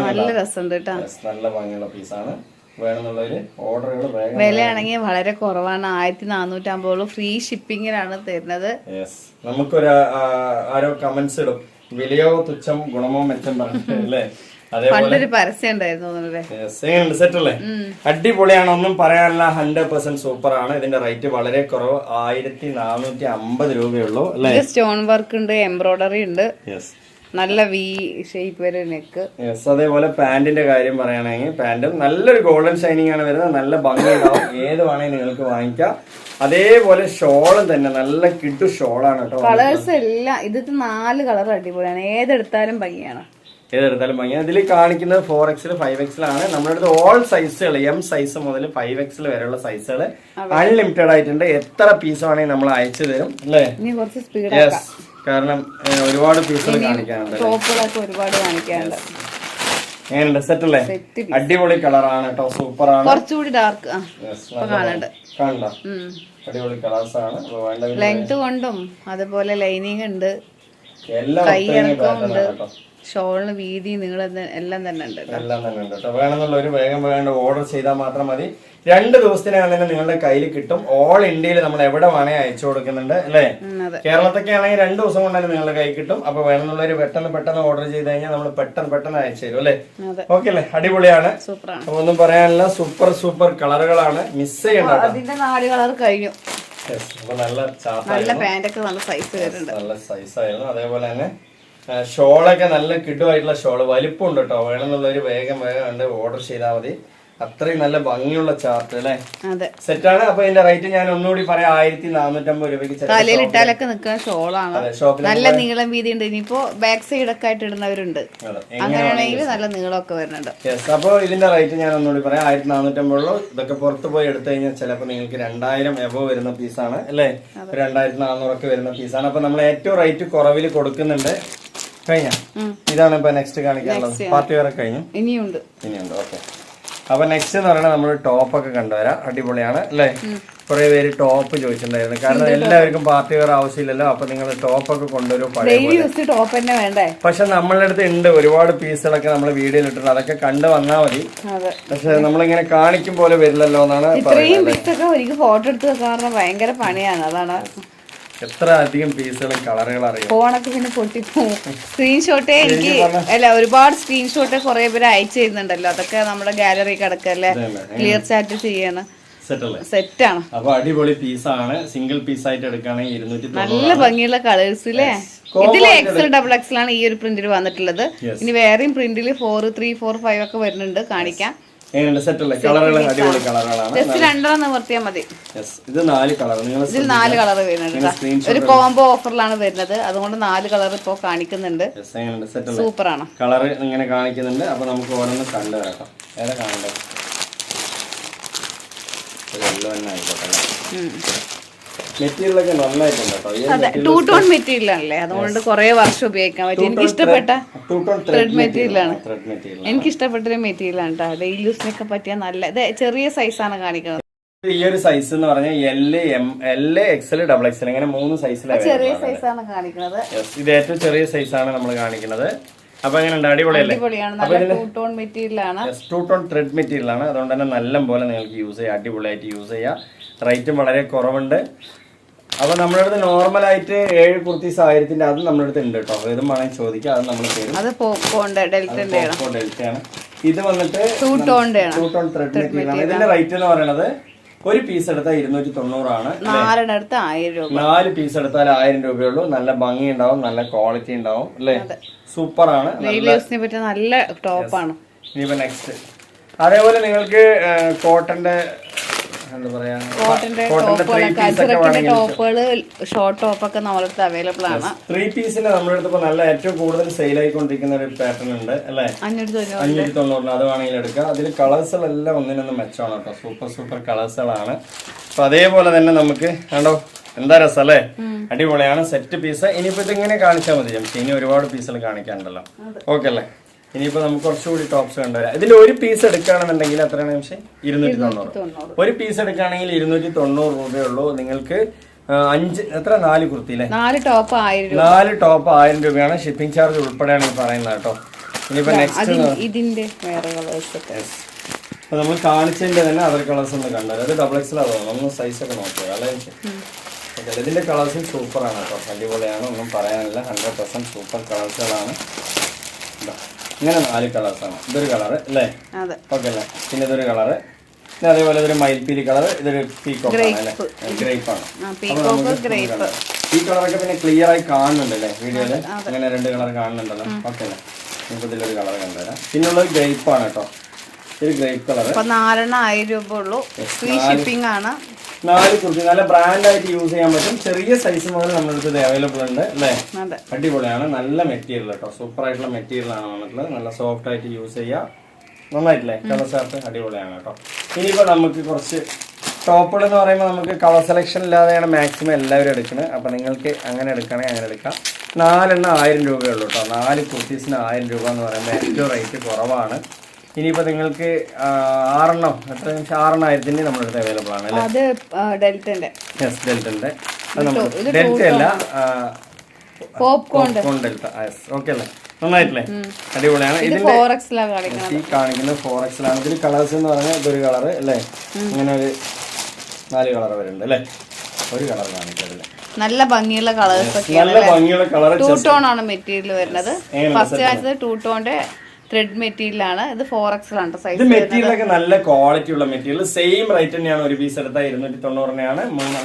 നല്ല രസമുണ്ട് കേട്ടോ. നല്ല ഭംഗിയുള്ള പീസാണ്. വേണമെന്നുള്ളൊരു ഓർഡറുകൾ വിലയാണെങ്കിൽ വളരെ കുറവാണ്. 1450 ഫ്രീ ഷിപ്പിങ്ങിലാണ് തരുന്നത്. നമുക്കൊരു ആരോ കമന്റ്സ് ഇടും, വിലയോ തുച്ഛം ഗുണമോ മെച്ചം പറഞ്ഞിട്ട് അല്ലേ? പണ്ടൊരു പരസ്യം ഉണ്ടായിരുന്നു. സെറ്റ് അല്ലേ? അടിപൊളിയാണ്, ഒന്നും പറയാനില്ല. 100% സൂപ്പർ ആണ്. ഇതിന്റെ റേറ്റ് വളരെ കുറവ്, 1450 രൂപയുള്ളൂ അല്ലേ? സ്റ്റോൺ വർക്ക് ഉണ്ട്, എംബ്രോയിഡറി ഉണ്ട്, നല്ല വി ഷേപ്പ് വരെ നെക്ക്. അതേപോലെ പാന്റിന്റെ കാര്യം പറയുകയാണെങ്കിൽ പാന്റും നല്ലൊരു ഗോൾഡൻ ഷൈനിങ് ആണ് വരുന്നത്. നല്ല ഭംഗി ഉണ്ടാവും. ഏത് വേണമെങ്കിൽ നിങ്ങൾക്ക് വാങ്ങിക്കാം. അതേപോലെ ഷോളും തന്നെ നല്ല കിട്ടു ഷോളാണ് കേട്ടോ. കളേഴ്സ് എല്ലാം ഇത് 4 കളർ അടിപൊളിയാണ്. ഏതെടുത്താലും ഭംഗിയാണ്. ഇതിൽ കാണിക്കുന്നത് 4XL 5XL ആണ്. നമ്മുടെ അടുത്ത് ഓൾ സൈസുകൾ M സൈസ് മുതൽ 5XL വരെയുള്ള സൈസുകൾ അൺലിമിറ്റഡ് ആയിട്ടുണ്ട്. എത്ര പീസ് വേണമെങ്കിൽ നമ്മൾ അയച്ചു തരും അല്ലേ? കാരണം ഒരുപാട് പീസുകൾ കാണിക്കാനുണ്ട്. എങ്ങനെയുണ്ട്, സെറ്റ് അല്ലേ? അടിപൊളി കളറാണ് കേട്ടോ, സൂപ്പർ ആണ്. കുറച്ചുകൂടി ഡാർക്ക് കണ്ടോ? അടിപൊളി കളേഴ്സ് ആണ്. ലെങ്ത് കൊണ്ടും അതുപോലെ ലൈനിങ് ഉണ്ട്, എല്ലാം ഷോളിന് വീതി നിങ്ങൾ എല്ലാം തന്നെ ഉണ്ട് എല്ലാം തന്നെ ഉണ്ട് കേട്ടോ. വേണമെന്നുള്ളവർ വേഗം ഓർഡർ ചെയ്താൽ മാത്രം മതി. 2 ദിവസത്തിനകം തന്നെ നിങ്ങളുടെ കയ്യിൽ കിട്ടും. ഓൾ ഇന്ത്യയിൽ നമ്മൾ എവിടെ വേണമെങ്കിൽ അയച്ചു കൊടുക്കുന്നുണ്ട് അല്ലേ? കേരളത്തൊക്കെ ആണെങ്കിൽ 2 ദിവസം കൊണ്ട് തന്നെ നിങ്ങളുടെ കയ്യിൽ കിട്ടും. അപ്പൊ വേണമെന്നുള്ളവർ പെട്ടെന്ന് ഓർഡർ ചെയ്ത് കഴിഞ്ഞാൽ നമ്മൾ പെട്ടെന്ന് അയച്ചു തരും അല്ലേ? ഓക്കെ അല്ലേ? അടിപൊളിയാണ്. അപ്പൊ ഒന്നും പറയാനില്ല. സൂപ്പർ കളറുകളാണ്. മിസ് ചെയ്യണ്ട. അതിന്റെ 4 കളർ കഴിഞ്ഞു. അപ്പൊ നല്ല പാന്റൊക്കെ നല്ല സൈസ് വരുന്നുണ്ട്. നല്ല സൈസ് ആയിരുന്നു. അതേപോലെ തന്നെ ഷോളൊക്കെ നല്ല കിഡുമായിട്ടുള്ള ഷോള് വലിപ്പമുണ്ട് കേട്ടോ. വേണമെന്നുള്ളവര് വേഗം ഓർഡർ ചെയ്താൽ മതി. അത്രയും നല്ല ഭംഗിയുള്ള ചാർട്ട് അല്ലേ? സെറ്റാണ്. അപ്പൊ ഇതിന്റെ റേറ്റ് ഞാൻ ഒന്നുകൂടി പറയാം. 1450 രൂപയ്ക്ക് തലയിലിട്ടാലൊക്കെ നിൽക്കുന്ന ഷോളാണ്. നല്ല നീളം വീതി ഉണ്ട്. ഇനിയിപ്പോ ബാക്ക് സൈഡ് ഒക്കെ ആയിട്ട് ഇടുന്നവരുണ്ട്. അങ്ങനെയാണെങ്കിൽ നല്ല നീളമൊക്കെ വരുന്നുണ്ട്. അപ്പൊ ഇതിന്റെ റേറ്റ് ഞാൻ ഒന്നുകൂടി പറയാം. 1450 ഉള്ളൂ. ഇതൊക്കെ പുറത്ത് പോയി എടുത്തു കഴിഞ്ഞാൽ ചിലപ്പോൾ നിങ്ങൾക്ക് 2000 എബോ വരുന്ന പീസാണ് അല്ലേ? 2400 ഒക്കെ വരുന്ന പീസാണ്. അപ്പൊ നമ്മൾ ഏറ്റവും റേറ്റ് കുറവിൽ കൊടുക്കുന്നുണ്ട്. കഴിഞ്ഞ ഇതാണ് ഇപ്പൊ നെക്സ്റ്റ് കാണിക്കാനുള്ളത്. പാർട്ടി വെയർ കഴിഞ്ഞു. ഇനിയുണ്ട്. ഓക്കെ. അപ്പൊ നെക്സ്റ്റ് എന്ന് പറയുന്നത് നമ്മൾ ടോപ്പൊക്കെ കണ്ടുവരാം. അടിപൊളിയാണ് അല്ലേ? കുറെ പേര് ടോപ്പ് ചോദിച്ചിട്ടുണ്ടായിരുന്നു. കാരണം എല്ലാവർക്കും പാർട്ടി വെയർ ആവശ്യമില്ലല്ലോ. അപ്പൊ നിങ്ങൾ ടോപ്പൊക്കെ കൊണ്ടുവരും. പക്ഷെ നമ്മളുടെ അടുത്ത് ഉണ്ട് ഒരുപാട് പീസുകളൊക്കെ നമ്മൾ വീഡിയോയിൽ ഇട്ടിട്ടുണ്ട്. അതൊക്കെ കണ്ടു വന്നാൽ മതി. പക്ഷെ നമ്മളിങ്ങനെ കാണിക്കും പോലെ വരില്ലല്ലോ എന്നാണ് പറയുന്നത്. ഫോട്ടോ എടുത്ത് വെക്കാൻ ഭയങ്കര പണിയാണ്. അതാണ് എത്ര അധികം പീസുകളും കളറുകൾ അറിയാം. ഫോണൊക്കെ പിന്നെ പൊട്ടിപ്പോവും. സ്ക്രീൻഷോട്ടേ എനിക്ക് ഒരുപാട് സ്ക്രീൻഷോട്ട് കുറെ പേര് അയച്ചു തരുന്നുണ്ടല്ലോ. അതൊക്കെ നമ്മുടെ ഗാലറി കിടക്കല്ലേ, ക്ലിയർ ചാറ്റ് ചെയ്യാണ്. സെറ്റാണ്. അപ്പൊ അടിപൊളി പീസാണ്. സിംഗിൾ പീസ് ആയിട്ട് എടുക്കുകയാണെങ്കിൽ 290. നല്ല ഭംഗിയുള്ള കളേഴ്സ് അല്ലേ? ഇതില് XL XXL ആണ് ഈ ഒരു പ്രിന്റിൽ വന്നിട്ടുള്ളത്. ഇനി വേറെയും പ്രിന്റിൽ 4, 3, 4, 5 ഒക്കെ വരുന്നുണ്ട്. കാണിക്കാം. ജസ്റ്റ് 2 നിവർത്തിയാൽ മതി. ഇത് 4 കളർ. ഇതിൽ 4 കളർ വരുന്നുണ്ട്. ഒരു കോംബോ ഓഫറിലാണ് വരുന്നത്. അതുകൊണ്ട് 4 കളർ ഇപ്പോ കാണിക്കുന്നുണ്ട്. സൂപ്പറാണ്. കളർ ഇങ്ങനെ കാണിക്കുന്നുണ്ട്. അപ്പൊ നമുക്ക് ഓരോന്ന് കണ്ടു കേട്ടോ. ഏതാ കാണണ്ടത്? മെറ്റീരിയലൊക്കെ നന്നായിട്ടുണ്ട് കേട്ടോ. 2 ടോൺ മെറ്റീരിയൽ ആണല്ലേ? അതുകൊണ്ട് കുറെ വർഷം ഉപയോഗിക്കാൻ പറ്റും. എനിക്ക് ഇഷ്ടപ്പെട്ട ത്രെഡ് മെറ്റീരിയലാണ്. എനിക്ക് ഇഷ്ടപ്പെട്ടൊരു മെറ്റീരിയലാണ് കേട്ടോ. ഡെയിലി യൂസിനൊക്കെ പറ്റിയ നല്ല ചെറിയ സൈസാണ് കാണിക്കുന്നത്. ഈ ഒരു സൈസ് എന്ന് പറഞ്ഞാൽ L, XL, XXL ഇങ്ങനെ 3 സൈസിലാണ്. ചെറിയ സൈസാണ് കാണിക്കുന്നത്. ഇത് ഏറ്റവും ചെറിയ സൈസാണ് നമ്മൾ കാണിക്കുന്നത്. അപ്പൊ എങ്ങനെയുണ്ട്? അടിപൊളിയല്ലേ? 2 ടോൺ മെറ്റീരിയലാണ്. 2 ടോൺ ത്രെഡ് മെറ്റീരിയലാണ്. അതുകൊണ്ട് തന്നെ നല്ല പോലെ നിങ്ങൾക്ക് യൂസ് ചെയ്യാം. അടിപൊളിയായിട്ട് യൂസ് ചെയ്യാം. റേറ്റും വളരെ കുറവുണ്ട്. അപ്പൊ നമ്മുടെ അടുത്ത് നോർമലായിട്ട് 7 കുർത്തീസ് 1000-ന്റെ അത് നമ്മുടെ അടുത്ത് ഉണ്ട് കേട്ടോ. ഏതും വേണമെങ്കിൽ ചോദിക്കാം. അത് നമ്മൾ തരും. ഡെൽറ്റയാണ്. ഇത് വന്നിട്ട് 2 ടോൺ ത്രെഡ് മെറ്റീരിയലാണ്. ഇതിന്റെ റേറ്റ് എന്ന് പറയുന്നത് ഒരു പീസ് എടുത്താൽ 290 ആണ്. 4 പീസ് എടുത്താൽ 1000 രൂപയുള്ളൂ. നല്ല ഭംഗി ഉണ്ടാവും, നല്ല ക്വാളിറ്റി ഉണ്ടാവും അല്ലേ? സൂപ്പർ ആണ്. നല്ല ടോപ്പാണ്. ഇനിയിപ്പോ നെക്സ്റ്റ് അതേപോലെ നിങ്ങൾക്ക് കോട്ടന്റെ എന്താ പറയാ, ഷോർട്ട് ടോപ്പൊക്കെ നമ്മുടെ അടുത്ത് അവൈലബിൾ ആണ്. 3 പീസിന് നമ്മുടെ അടുത്ത് ഇപ്പൊ നല്ല ഏറ്റവും കൂടുതൽ സെയിൽ ആയിക്കൊണ്ടിരിക്കുന്ന ഒരു പാറ്റേൺ ഉണ്ട് അല്ലെ? 590. അത് വേണമെങ്കിൽ എടുക്കാം. അതിൽ കളേഴ്സുകളെല്ലാം ഒന്നിനൊന്ന് മെച്ചമാണ് കേട്ടോ. സൂപ്പർ കളേഴ്സുകളാണ്. അപ്പൊ അതേപോലെ തന്നെ നമുക്ക് കണ്ടോ എന്താ രസം അല്ലേ? അടിപൊളിയാണ്. Set piece. ഇനിയിപ്പോ ഇതിങ്ങനെ കാണിച്ചാൽ മതി. ഇനി ഒരുപാട് പീസുകൾ കാണിക്കാനുണ്ടല്ലോ. ഓക്കെ അല്ലേ? ഇനിയിപ്പോ നമുക്ക് കുറച്ചുകൂടി ടോപ്സ് കണ്ടുവരാം. ഇതിൽ ഒരു പീസ് എടുക്കുകയാണെന്നുണ്ടെങ്കിൽ എത്രയാണ് നിമിഷം? 290. ഒരു പീസ് എടുക്കുകയാണെങ്കിൽ 290 രൂപയുള്ളൂ. നിങ്ങൾക്ക് 4 കുർത്തിയില്ലേ? 4 ടോപ്പ് 1000 രൂപയാണ്. ഷിപ്പിംഗ് ചാർജ് ഉൾപ്പെടെയാണ് ഈ പറയുന്നത് കേട്ടോ. ഇനിയിപ്പോ നെക്സ്റ്റ് നമ്മൾ കാണിച്ചതിന്റെ തന്നെ അതർ കളേഴ്സ് ഒന്ന് കണ്ടുവരാം. അത് XXL ആവുന്നു. ഒന്ന് സൈസ് ഒക്കെ നോക്കുക അല്ലേ? ഇതിന്റെ കളേഴ്സും സൂപ്പറാണ് കേട്ടോ. അടിപൊളിയാണ്. ഒന്നും പറയാനില്ല. 100% സൂപ്പർ കളേഴ്സുകളാണ്. ഇങ്ങനെ 4 കളേഴ്സാണ്. ഇതൊരു കളറ് അല്ലേ? ഓക്കെ അല്ലേ? പിന്നെ ഇതൊരു കളറ്. പിന്നെ അതേപോലെ ഇതൊരു മയിൽപ്പീലി കളർ. ഇതൊരു പീക്കോക്ക് ആണ് അല്ലേ? ഗ്രേപ്പ് ആണ്. ഈ കളറൊക്കെ പിന്നെ ക്ലിയർ ആയി കാണുന്നുണ്ട് അല്ലേ വീഡിയോയില്? അങ്ങനെ 2 കളർ കാണുന്നുണ്ടല്ലോ. ഓക്കെ അല്ലേ? നമുക്ക് ഇതിലൊരു കളർ കണ്ടുവരാം. പിന്നെ ഉള്ളത് ഗ്രേപ്പ് ആണ് കേട്ടോ. ഒരു ഗ്രേപ്പ് കളർ. 1000 രൂപ ഉള്ളൂ. ഫ്രീ ഷിപ്പിംഗ് ആണ്. 4 കുർത്തി നല്ല ബ്രാൻഡായിട്ട് യൂസ് ചെയ്യാൻ പറ്റും. ചെറിയ സൈസ് മുതൽ നമ്മൾക്ക് ഇത് അവൈലബിൾ ഉണ്ട് അല്ലേ? അടിപൊളിയാണ്. നല്ല മെറ്റീരിയൽ കേട്ടോ. സൂപ്പർ ആയിട്ടുള്ള മെറ്റീരിയൽ ആണ് വന്നിട്ടുള്ളത്. നല്ല സോഫ്റ്റ് ആയിട്ട് യൂസ് ചെയ്യാം. നന്നായിട്ടില്ലേ? കളർ ചാർട്ട് അടിപൊളിയാണ് കേട്ടോ. ഇനിയിപ്പോ നമുക്ക് കുറച്ച് ടോപ്പുകൾ എന്ന് പറയുമ്പോൾ നമുക്ക് കളർ സെലക്ഷൻ ഇല്ലാതെയാണ് മാക്സിമം എല്ലാവരും എടുക്കുന്നത്. അപ്പൊ നിങ്ങൾക്ക് അങ്ങനെ എടുക്കുകയാണെങ്കിൽ അങ്ങനെ എടുക്കാം. 4 1000 രൂപയുള്ളൂ കേട്ടോ. 4 കുർത്തീസിന് 1000 രൂപ എന്ന് പറയുമ്പോൾ ഏറ്റവും റേറ്റ് കുറവാണ്. ഇനിയിപ്പോ നിങ്ങൾക്ക് 6 എത്ര നിമിഷം 6000-ന്റെ നമ്മുടെ അടുത്ത് അവൈലബിൾ ആണ് അല്ലേ? ഡെൽറ്റന്റെ ഡെൽറ്റ അല്ല പോപ്കോൺ ഡെൽറ്റ. ഓക്കെ അല്ലേ? നന്നായിട്ടില്ലേ? അടിപൊളിയാണ്. ഇത് 4X കാണിക്കുന്നത്. ഈ കാണിക്കുന്നത് 4X ലാണ്. ഇതിൽ കളേഴ്സ് എന്ന് പറഞ്ഞാൽ ഇതൊരു കളറ് അല്ലേ, ഇങ്ങനെ ഒരു 4 കളർ വരുന്നുണ്ട് അല്ലേ, ഒരു കളർ കാണിക്കത്തില്ല. നല്ല ഭംഗിയുള്ള കളേഴ്സ് ഒക്കെ, നല്ല ഭംഗിയുള്ള കളർ. 2 ടോൺ ആണ് മെറ്റീരിയൽ വരുന്നത്. ഫസ്റ്റ് കാണിച്ചത് 2 ടോണിന്റെ ത്രെഡ് മെറ്റീരിയൽ ആണ്. ഇത് 4X ആണ് സൈസ്. ഇത് മെറ്റീരിയൽ ഒക്കെ നല്ല ക്വാളിറ്റി ഉള്ള മെറ്റീരിയൽ. സെയിം റേറ്റ് തന്നെയാണ്. ഒരു പീസ് എടുത്താൽ 290 തന്നെയാണ്,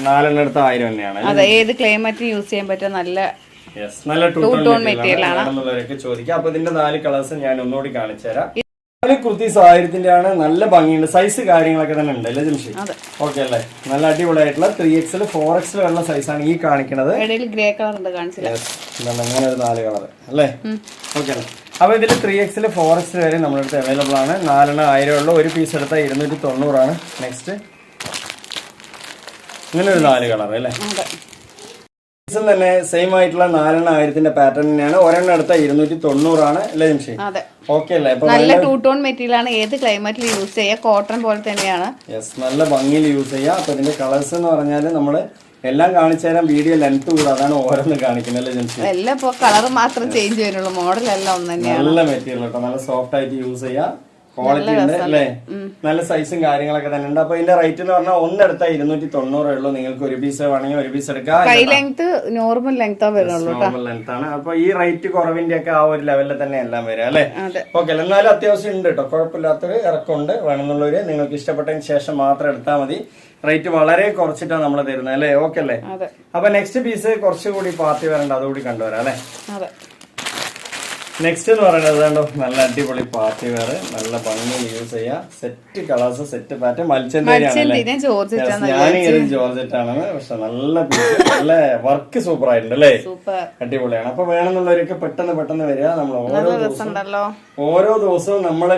4 എടുത്ത 1000 തന്നെയാണ്. അതെ, ഏത് ക്ലൈമറ്റ് യൂസ് ചെയ്യാൻ പറ്റിയ നല്ല നല്ല 2 ടോൺ മെറ്റീരിയൽ ആണ്. ചോദിക്കാം. അപ്പൊ ഇതിന്റെ 4 കളേഴ്സ് ഞാൻ ഒന്നുകൂടി കാണിച്ചു തരാം. കുർത്തീസ് 1000 ആണ്. നല്ല ഭംഗിയുണ്ട്. സൈസ് കാര്യങ്ങളൊക്കെ തന്നെ ഉണ്ട് അല്ലേ ജംഷി? ഓക്കെ അല്ലേ? നല്ല അടിപൊളിയായിട്ടുള്ള 3XL 4XL ഉള്ള സൈസാണ് ഈ കാണിക്കുന്നത്. ഗ്രേ കളർ ഉണ്ട്, കാണിച്ചില്ല. അങ്ങനെ ഒരു 4 കളർ അല്ലേ? ഓക്കെ അല്ലേ? അപ്പൊ ഇതിൽ 3XL 4XL വരെ നമ്മുടെ അടുത്ത് അവൈലബിൾ ആണ്. 4 1000 ഉള്ള ഒരു പീസ് എടുത്താൽ 290 ആണ്. നെക്സ്റ്റ് ഇങ്ങനെ ഒരു 4 കളർ അല്ലേ? തന്നെ സെയിം ആയിട്ടുള്ള 4 1000 പാറ്റേൺ തന്നെയാണ്. ഒരെണ്ണം എടുത്താൽ 290 ആണ് അല്ലേ ജംഷി? ഓക്കെ അല്ലേ? നല്ല 2 ടോൺ മെറ്റീരിയൽ ആണ്. ഏത് ക്ലൈമറ്റിൽ യൂസ് ചെയ്യാം. കോട്ടൺ പോലെ തന്നെയാണ്. നല്ല ഭംഗിയിൽ യൂസ് ചെയ്യാം. അപ്പൊ ഇതിന്റെ കളേഴ്സ് എന്ന് പറഞ്ഞാൽ നമ്മള് എല്ലാം കാണിച്ചു തരാം. വീഡിയോ ലെങ്ത് കൂടെ, അതാണ് ഓരോന്ന് കാണിക്കുന്നത് അല്ലേ ജംഷി? എല്ലാം ഇപ്പൊ കളർ മാത്രം ചേഞ്ച് വരുന്നുള്ളൂ, മോഡൽ എല്ലാം ഒന്ന് തന്നെയാണ്. നല്ല മെറ്റീരിയൽ കേട്ടോ, നല്ല സോഫ്റ്റ് ആയിട്ട് യൂസ് ചെയ്യാം. ക്വാളിറ്റി ഉണ്ട് അല്ലേ? നല്ല സൈസും കാര്യങ്ങളൊക്കെ തന്നെ ഉണ്ട്. അപ്പൊ ഇതിന്റെ റേറ്റ് എന്ന് പറഞ്ഞാൽ ഒന്നെടുത്താൽ 290 ഉള്ളൂ. നിങ്ങൾക്ക് ഒരു പീസ് വേണമെങ്കിൽ ഒരു പീസ് എടുക്കാം. കൈ length normal length normal length ആണ്. അപ്പൊ ഈ റേറ്റ് കുറവിന്റെ ഒക്കെ ആ ഒരു ലെവലിൽ തന്നെ എല്ലാം വരിക അല്ലെ? ഓക്കെ. എന്നാലും അത്യാവശ്യം ഉണ്ട് കേട്ടോ, കുഴപ്പമില്ലാത്തൊരു ഇറക്കമുണ്ട്. വേണമെന്നുള്ളവര് നിങ്ങൾക്ക് ഇഷ്ടപ്പെട്ടതിന് ശേഷം മാത്രം എടുത്താൽ മതി. റേറ്റ് വളരെ കുറച്ചിട്ടാണ് നമ്മൾ തരുന്നത് അല്ലേ? ഓക്കെ അല്ലേ? അപ്പൊ നെക്സ്റ്റ് പീസ് കുറച്ചുകൂടി പാർട്ടി വരണ്ട, അതുകൂടി കണ്ടുവരാം അല്ലെ? നെക്സ്റ്റ് എന്ന് പറയുന്നത് കണ്ടോ, നല്ല അടിപൊളി പാർട്ടി വെയർ, നല്ല ഭംഗി യൂസ് ചെയ്യാം. Set colours, set pattern. മൽച്ചന്തേരിയാണ്, ഞാനിങ്ങനെ ജോർജറ്റ് ആണെന്ന്. പക്ഷെ നല്ല പീസ്, നല്ല വർക്ക് സൂപ്പർ ആയിട്ടുണ്ട് അല്ലേ? അടിപൊളിയാണ്. അപ്പൊ വേണമെന്നുള്ളവരൊക്കെ പെട്ടെന്ന് വരിക. നമ്മൾ ഓരോ ദിവസവും നമ്മളെ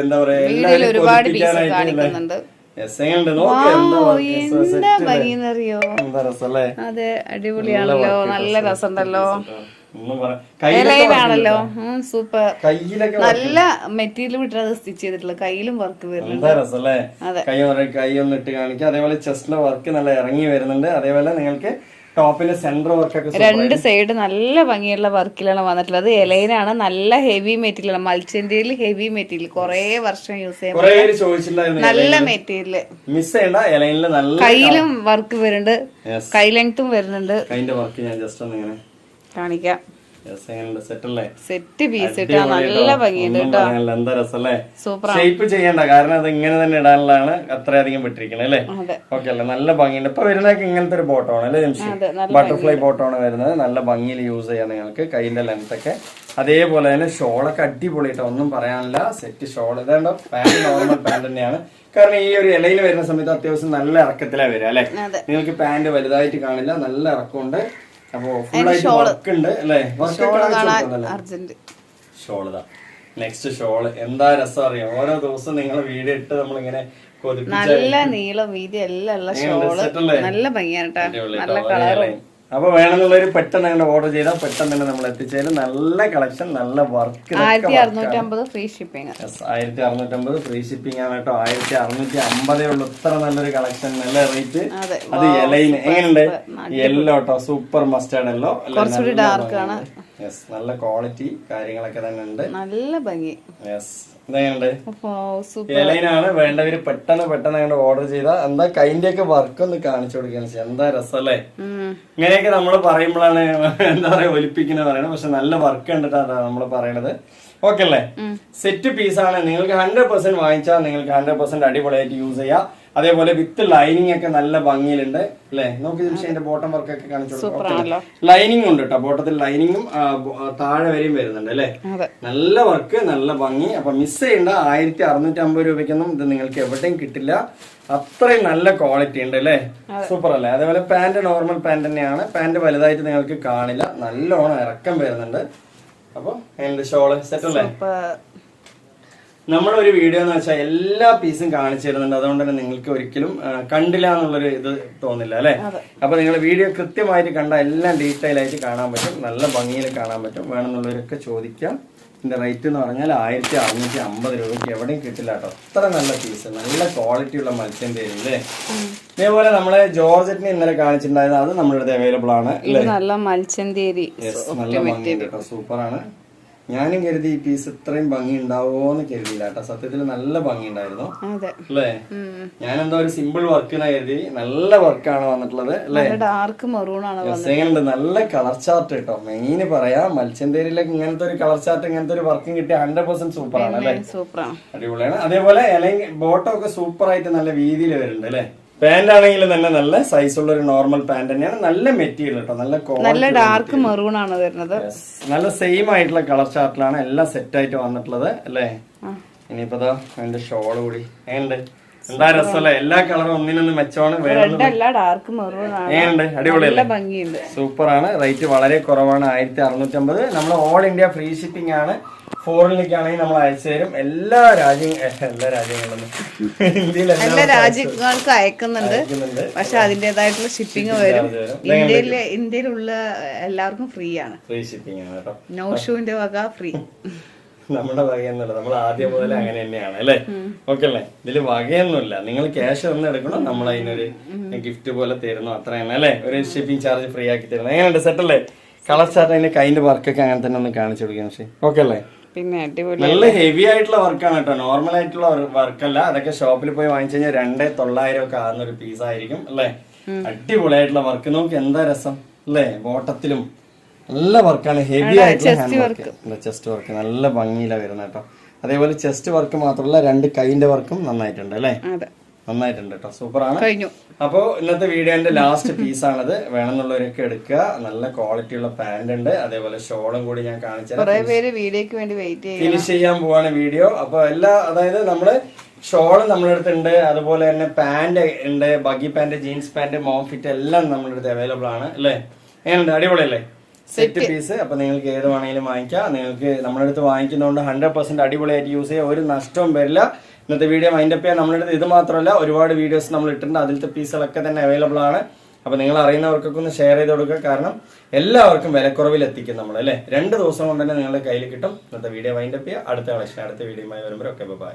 എന്താ പറയാ എല്ലാവരും കൊതിപ്പിക്കാനായിട്ട്. എന്താ രസല്ലേ? അതെ, അടിപൊളിയാണല്ലോ, നല്ല രസമുണ്ടല്ലോ. സൂപ്പർ. കയ്യിലൊക്കെ നല്ല മെറ്റീരിയൽ വിട്ടിട്ട് സ്റ്റിച്ച് ചെയ്തിട്ടുള്ള, കയ്യിലും വർക്ക് വരുന്നുണ്ട്. രസല്ലേ? കൈ ഒന്ന് ഇട്ട് കാണിക്കാം. അതേപോലെ ചെസ്റ്റിലെ വർക്ക് നല്ല ഇറങ്ങി വരുന്നുണ്ട്. അതേപോലെ നിങ്ങൾക്ക് ടോപ്പിന്റെ സെന്റർ വർക്ക് ഒക്കെ 2 സൈഡ് നല്ല ഭംഗിയുള്ള വർക്കിലാണ് വന്നിട്ടുള്ളത്. എലൈനാണ്, നല്ല ഹെവി മെറ്റീരിയൽ, മൽച്ചന്റിയിൽ ഹെവി മെറ്റീരിയൽ, കുറെ വർഷം യൂസ് ചെയ്യാൻ നല്ല മെറ്റീരിയൽ. മിസ് ചെയ്യണ്ട. എലൈനിൽ നല്ല കയ്യിലും വർക്ക് വരുന്നുണ്ട്, കൈ ലെങ്ത്തും വരുന്നുണ്ട്. കൈന്റെ വർക്ക് ഞാൻ ജസ്റ്റ് ഒന്ന് ഇങ്ങനെ കാണിക്കാം. സെറ്റ് പീസ് നല്ല ഭംഗിയുണ്ട് കേട്ടോ. എന്താ രസല്ലേ? ഷേപ്പ് ചെയ്യണ്ട, കാരണം അത് ഇങ്ങനെ തന്നെ ഇടാനുള്ളതാണ് അത്രയധികം വിട്ടിരിക്കുന്നത് അല്ലേ? ഓക്കെ അല്ലേ? നല്ല ഭംഗിയുണ്ട്. ഇപ്പൊ വരുന്നതൊക്കെ ഇങ്ങനത്തെ ഒരു ബോട്ടമാണ് അല്ലേ ജംഷി? ബട്ടർഫ്ലൈ ബോട്ടമാണ് വരുന്നത്. നല്ല ഭംഗിയിൽ യൂസ് ചെയ്യാം നിങ്ങൾക്ക്. കയ്യിന്റെ ലെങ്ത് ഒക്കെ അതേപോലെ തന്നെ ഷോളൊക്കെ അടിപൊളിയായിട്ട്, ഒന്നും പറയാനില്ല. Set shawl. ഇതാണ്ടോ, പാന്റ് നോർമൽ പാന്റ് തന്നെയാണ്. കാരണം ഈ ഒരു ഇലയിൽ വരുന്ന സമയത്ത് അത്യാവശ്യം നല്ല ഇറക്കത്തിലാ വരിക അല്ലെ? നിങ്ങൾക്ക് പാന്റ് വലുതായിട്ട് കാണില്ല, നല്ല ഇറക്കമുണ്ട്. അപ്പൊ ഫുൾ ആയിട്ട് വർക്ക് ഉണ്ട് അല്ലേ? ഷോള്. നെക്സ്റ്റ് ഷോള് എന്താ രസം അറിയാം. ഓരോ ദിവസം നിങ്ങൾ വീഡിയോ ഇട്ട് നമ്മളിങ്ങനെ നല്ല നീളം വീതി എല്ലാം ഉള്ള ഷോള്, നല്ല ഭംഗിയാണ് കേട്ടോ, നല്ല കളറും. അപ്പൊ വേണമെന്നുള്ളവര് പെട്ടെന്ന് അങ്ങനെ ഓർഡർ ചെയ്താൽ പെട്ടെന്ന് തന്നെ നമ്മൾ എത്തിച്ചേരും. നല്ല കളക്ഷൻ, നല്ല work. 1650 free shipping. 1650 free shipping ആണ് കേട്ടോ. 1650 ഉള്ളു. ഇത്ര നല്ലൊരു കളക്ഷൻ, നല്ല റേറ്റ്. അത് എലൈന് എങ്ങനെയുണ്ട്? യെല്ലോ കേട്ടോ, സൂപ്പർ മസ്റ്റാർഡ് യെല്ലോ. കുറച്ചുകൂടി ഡാർക്ക് ആണ്. നല്ല ക്വാളിറ്റി കാര്യങ്ങളൊക്കെ തന്നെ ഉണ്ട്, നല്ല ഭംഗി. എലൈനാണ് വേണ്ടവര് പെട്ടെന്ന് അങ്ങോട്ട് ഓർഡർ ചെയ്താൽ. എന്താ കൈന്റെ ഒക്കെ വർക്ക് ഒന്ന് കാണിച്ചു കൊടുക്കാൻ, എന്താ രസല്ലേ? ഇങ്ങനെയൊക്കെ നമ്മൾ പറയുമ്പോഴാണ് എന്താ പറയാ ഒലിപ്പിക്കുന്ന പറയണത്. പക്ഷെ നല്ല വർക്ക് കണ്ടിട്ടാണ് നമ്മൾ പറയണത്. ഓക്കെ അല്ലേ? സെറ്റ് പീസാണ്. നിങ്ങൾക്ക് 100% വാങ്ങിച്ചാൽ നിങ്ങൾക്ക് 100% അടിപൊളിയായിട്ട് യൂസ് ചെയ്യാം. അതേപോലെ വിത്ത് ലൈനിങ് ഒക്കെ നല്ല ഭംഗിയിലുണ്ട് അല്ലെ? നോക്കി അതിന്റെ ബോട്ടം വർക്ക് ഒക്കെ കാണിച്ചു കൊടുക്കും. ലൈനിങ് ഉണ്ട് കേട്ടോ, ബോട്ടത്തിൽ ലൈനിങ്ങും താഴെ വരെയും വരുന്നുണ്ട് അല്ലെ? നല്ല വർക്ക്, നല്ല ഭംഗി. അപ്പൊ മിസ് ചെയ്യണ്ട. 1650 രൂപയ്ക്കൊന്നും ഇത് നിങ്ങൾക്ക് എവിടെയും കിട്ടില്ല. അത്രയും നല്ല ക്വാളിറ്റി ഉണ്ട് അല്ലേ? സൂപ്പർ അല്ലേ? അതേപോലെ പാന്റ് നോർമൽ പാന്റ് തന്നെയാണ്. പാന്റ് വലുതായിട്ട് നിങ്ങൾക്ക് കാണില്ല, നല്ലോണം ഇറക്കം വരുന്നുണ്ട്. അപ്പൊ എന്റെ ഷോള് സെറ്റ് അല്ലേ? നമ്മളൊരു വീഡിയോ എന്ന് വെച്ചാൽ എല്ലാ പീസും കാണിച്ചു തരുന്നുണ്ട്. അതുകൊണ്ട് തന്നെ നിങ്ങൾക്ക് ഒരിക്കലും കണ്ടില്ല എന്നുള്ളൊരു ഇത് തോന്നില്ല അല്ലെ? അപ്പൊ നിങ്ങൾ വീഡിയോ കൃത്യമായിട്ട് കണ്ട എല്ലാം ഡീറ്റെയിൽ ആയിട്ട് കാണാൻ പറ്റും, നല്ല ഭംഗിയിൽ കാണാൻ പറ്റും. വേണമെന്നുള്ളവരൊക്കെ ചോദിക്കാം. ഇതിന്റെ റേറ്റ് എന്ന് പറഞ്ഞാൽ 1650 രൂപയ്ക്ക് എവിടെയും കിട്ടില്ല കേട്ടോ. അത്ര നല്ല പീസ്, നല്ല ക്വാളിറ്റി ഉള്ള മത്സ്യന്തേരി അല്ലേ? ഇതേപോലെ നമ്മളെ ജോർജറ്റിന് ഇന്നലെ കാണിച്ചിട്ടുണ്ടായിരുന്നു, അത് നമ്മുടെ അവൈലബിൾ ആണ്. നല്ല മത്സ്യന്തേരി, നല്ല ഭംഗിയുണ്ട് കേട്ടോ, സൂപ്പറാണ്. ഞാനും കരുതി ഈ പീസ് ഇത്രയും ഭംഗി ഉണ്ടാവോന്ന് കരുതിയില്ല കേട്ടോ. സത്യത്തിൽ നല്ല ഭംഗി ഉണ്ടായിരുന്നു അല്ലേ? ഞാൻ എന്തോ ഒരു സിമ്പിൾ വർക്കിനാ കരുതി. നല്ല വർക്കാണ് വന്നിട്ടുള്ളത് അല്ലേ? ഡാർക്ക് മെറൂൺ ആണ്. എങ്ങനെയുണ്ട്? നല്ല കളർ ചാർട്ട് കേട്ടോ. മെയിന് പറയാം, മത്സ്യന്തേരിയിലേക്ക് ഇങ്ങനത്തെ ഒരു കളർ ചാർട്ട്, ഇങ്ങനത്തെ ഒരു വർക്കും കിട്ടിയ 100% സൂപ്പറാണ് അല്ലേ? സൂപ്പറാണ്, അടിപൊളിയാണ്. അതേപോലെ ബോട്ടം ഒക്കെ സൂപ്പർ ആയിട്ട് നല്ല രീതിയിൽ വരുന്നുണ്ട് അല്ലേ? പാന്റ് ആണെങ്കിൽ തന്നെ നല്ല സൈസ് ഉള്ള ഒരു നോർമൽ പാന്റ് തന്നെയാണ്. നല്ല മെറ്റീരിയൽ കേട്ടോ, നല്ല ഡാർക്ക് മെറൂൺ ആണ് വരുന്നത്. നല്ല സെയിം ആയിട്ടുള്ള കളർ ചാർട്ടിലാണ് എല്ലാം സെറ്റ് ആയിട്ട് വന്നിട്ടുള്ളത് അല്ലേ? ഇനിയിപ്പോ അതിന്റെ ഷോൾ കൂടി എങ്ങനെയുണ്ട്? എന്താ രസമല്ലേ? എല്ലാ കളറും ഒന്നിനൊന്ന് മെച്ചമാണ്. ഡാർക്ക് മെറൂൺ ആണ്. എങ്ങനെയുണ്ട്? അടിപൊളിയല്ലേ? ഭംഗിയുണ്ട്, സൂപ്പറാണ്. റേറ്റ് വളരെ കുറവാണ്, 1650. നമ്മൾ ഓൾ ഇന്ത്യ ഫ്രീ ഷിപ്പിംഗ് ആണ്. ഫോറിനിലേക്കാണെങ്കിൽ നമ്മൾ അയച്ചു തരും. എല്ലാ രാജ്യങ്ങളിലും എല്ലാ രാജ്യങ്ങൾക്ക് അയക്കുന്നുണ്ട്. പക്ഷെ അതിന്റേതായിട്ടുള്ള ഷിപ്പിംഗ് വരും. ഇന്ത്യയിലുള്ള എല്ലാവർക്കും ഫ്രീ ആണ്. ഫ്രീ ഷിപ്പിംഗ് ആണ് കേട്ടോ. നൗഷുവിന്റെ വക ഫ്രീ. നമ്മുടെ വകയൊന്നുമില്ല, നമ്മൾ ആദ്യം മുതൽ അങ്ങനെ തന്നെയാണ് അല്ലേ? ഓക്കെ അല്ലേ? ഇതില് വകയൊന്നുമില്ല. നിങ്ങൾ ക്യാഷ് ഒന്നും എടുക്കണം, നമ്മൾ അതിനൊരു ഗിഫ്റ്റ് പോലെ തരുന്നു, അത്ര തന്നെ അല്ലേ? ഒരു ഷിപ്പിംഗ് ചാർജ് ഫ്രീ ആക്കി തരുന്നു. എങ്ങനെയുണ്ട്? സെറ്റ് അല്ലേ? കളർ ചാർട്ട് അതിന്റെ കൈന്റെ വർക്കൊക്കെ അങ്ങനെ തന്നെ ഒന്ന് കാണിച്ചു കൊടുക്കാം. പക്ഷേ ഓക്കെ അല്ലേ? പിന്നെ അടിപൊളി നല്ല ഹെവി ആയിട്ടുള്ള വർക്കാണ് കേട്ടോ. നോർമൽ ആയിട്ടുള്ള വർക്കല്ല. അതൊക്കെ ഷോപ്പിൽ പോയി വാങ്ങിച്ചു കഴിഞ്ഞാൽ 2,900 ഒക്കെ ആകുന്ന ഒരു പീസ് ആയിരിക്കും അല്ലേ? അടിപൊളിയായിട്ടുള്ള വർക്ക്. നോക്ക് എന്താ രസം അല്ലേ? ബോട്ടത്തിലും നല്ല വർക്കാണ്, ഹെവി ആയിട്ടുള്ള ഹാൻഡ് വർക്ക്. ചെസ്റ്റ് വർക്ക് നല്ല ഭംഗിയിലാണ് വരുന്നത് കേട്ടോ. അതേപോലെ ചെസ്റ്റ് വർക്ക് മാത്രമല്ല, 2 കൈന്റെ വർക്കും നന്നായിട്ടുണ്ട് അല്ലേ? നന്നായിട്ടുണ്ട് കേട്ടോ, സൂപ്പറാണ്. അപ്പോ ഇന്നത്തെ വീഡിയോന്റെ ലാസ്റ്റ് പീസ് ആണത്. വേണമെന്നുള്ളവരൊക്കെ എടുക്കുക. നല്ല ക്വാളിറ്റി ഉള്ള പാന്റ് ഉണ്ട്. അതേപോലെ ഷോളും കൂടി ഞാൻ കാണിച്ചു ഫിനിഷ് ചെയ്യാൻ പോവാണ് വീഡിയോ. അപ്പൊ അതായത് നമ്മള് ഷോള് നമ്മുടെ അടുത്തുണ്ട്, അതുപോലെ തന്നെ പാന്റ് ഉണ്ട്, baggy pant, jeans pant, mom fit എല്ലാം നമ്മുടെ അടുത്ത് അവൈലബിൾ ആണ് അല്ലേ? എങ്ങനെയുണ്ട്? അടിപൊളിയല്ലേ? Set piece. അപ്പൊ നിങ്ങൾക്ക് ഏത് വേണമെങ്കിലും വാങ്ങിക്കാം. നിങ്ങൾക്ക് നമ്മുടെ അടുത്ത് വാങ്ങിക്കുന്നതുകൊണ്ട് 100% അടിപൊളിയായിട്ട് യൂസ് ചെയ്യാം, ഒരു നഷ്ടവും വരില്ല. ഇന്നത്തെ വീഡിയോ മൈൻഡ് അപ്പ് ചെയ്യാൻ നമ്മുടെ അടുത്ത് ഇത് മാത്രമല്ല, ഒരുപാട് വീഡിയോസ് നമ്മൾ ഇട്ടിട്ടുണ്ട്. അതിലത്തെ പീസുകളൊക്കെ തന്നെ അവൈലബിൾ ആണ്. അപ്പൊ നിങ്ങൾ അറിയുന്നവർക്കൊക്കെ ഒന്ന് ഷെയർ ചെയ്ത് കൊടുക്കുക. കാരണം എല്ലാവർക്കും വിലക്കുറവിൽ എത്തിക്കും നമ്മൾ അല്ലേ? 2 ദിവസം കൊണ്ട് തന്നെ നിങ്ങളുടെ കയ്യിൽ കിട്ടും. ഇന്നത്തെ വീഡിയോ മൈൻഡ് അപ്പ് ചെയ്യുക. അടുത്ത കളക്ഷൻ അടുത്ത വീഡിയോയുമായി വരുമ്പോൾ ഒക്കെ ബൈ.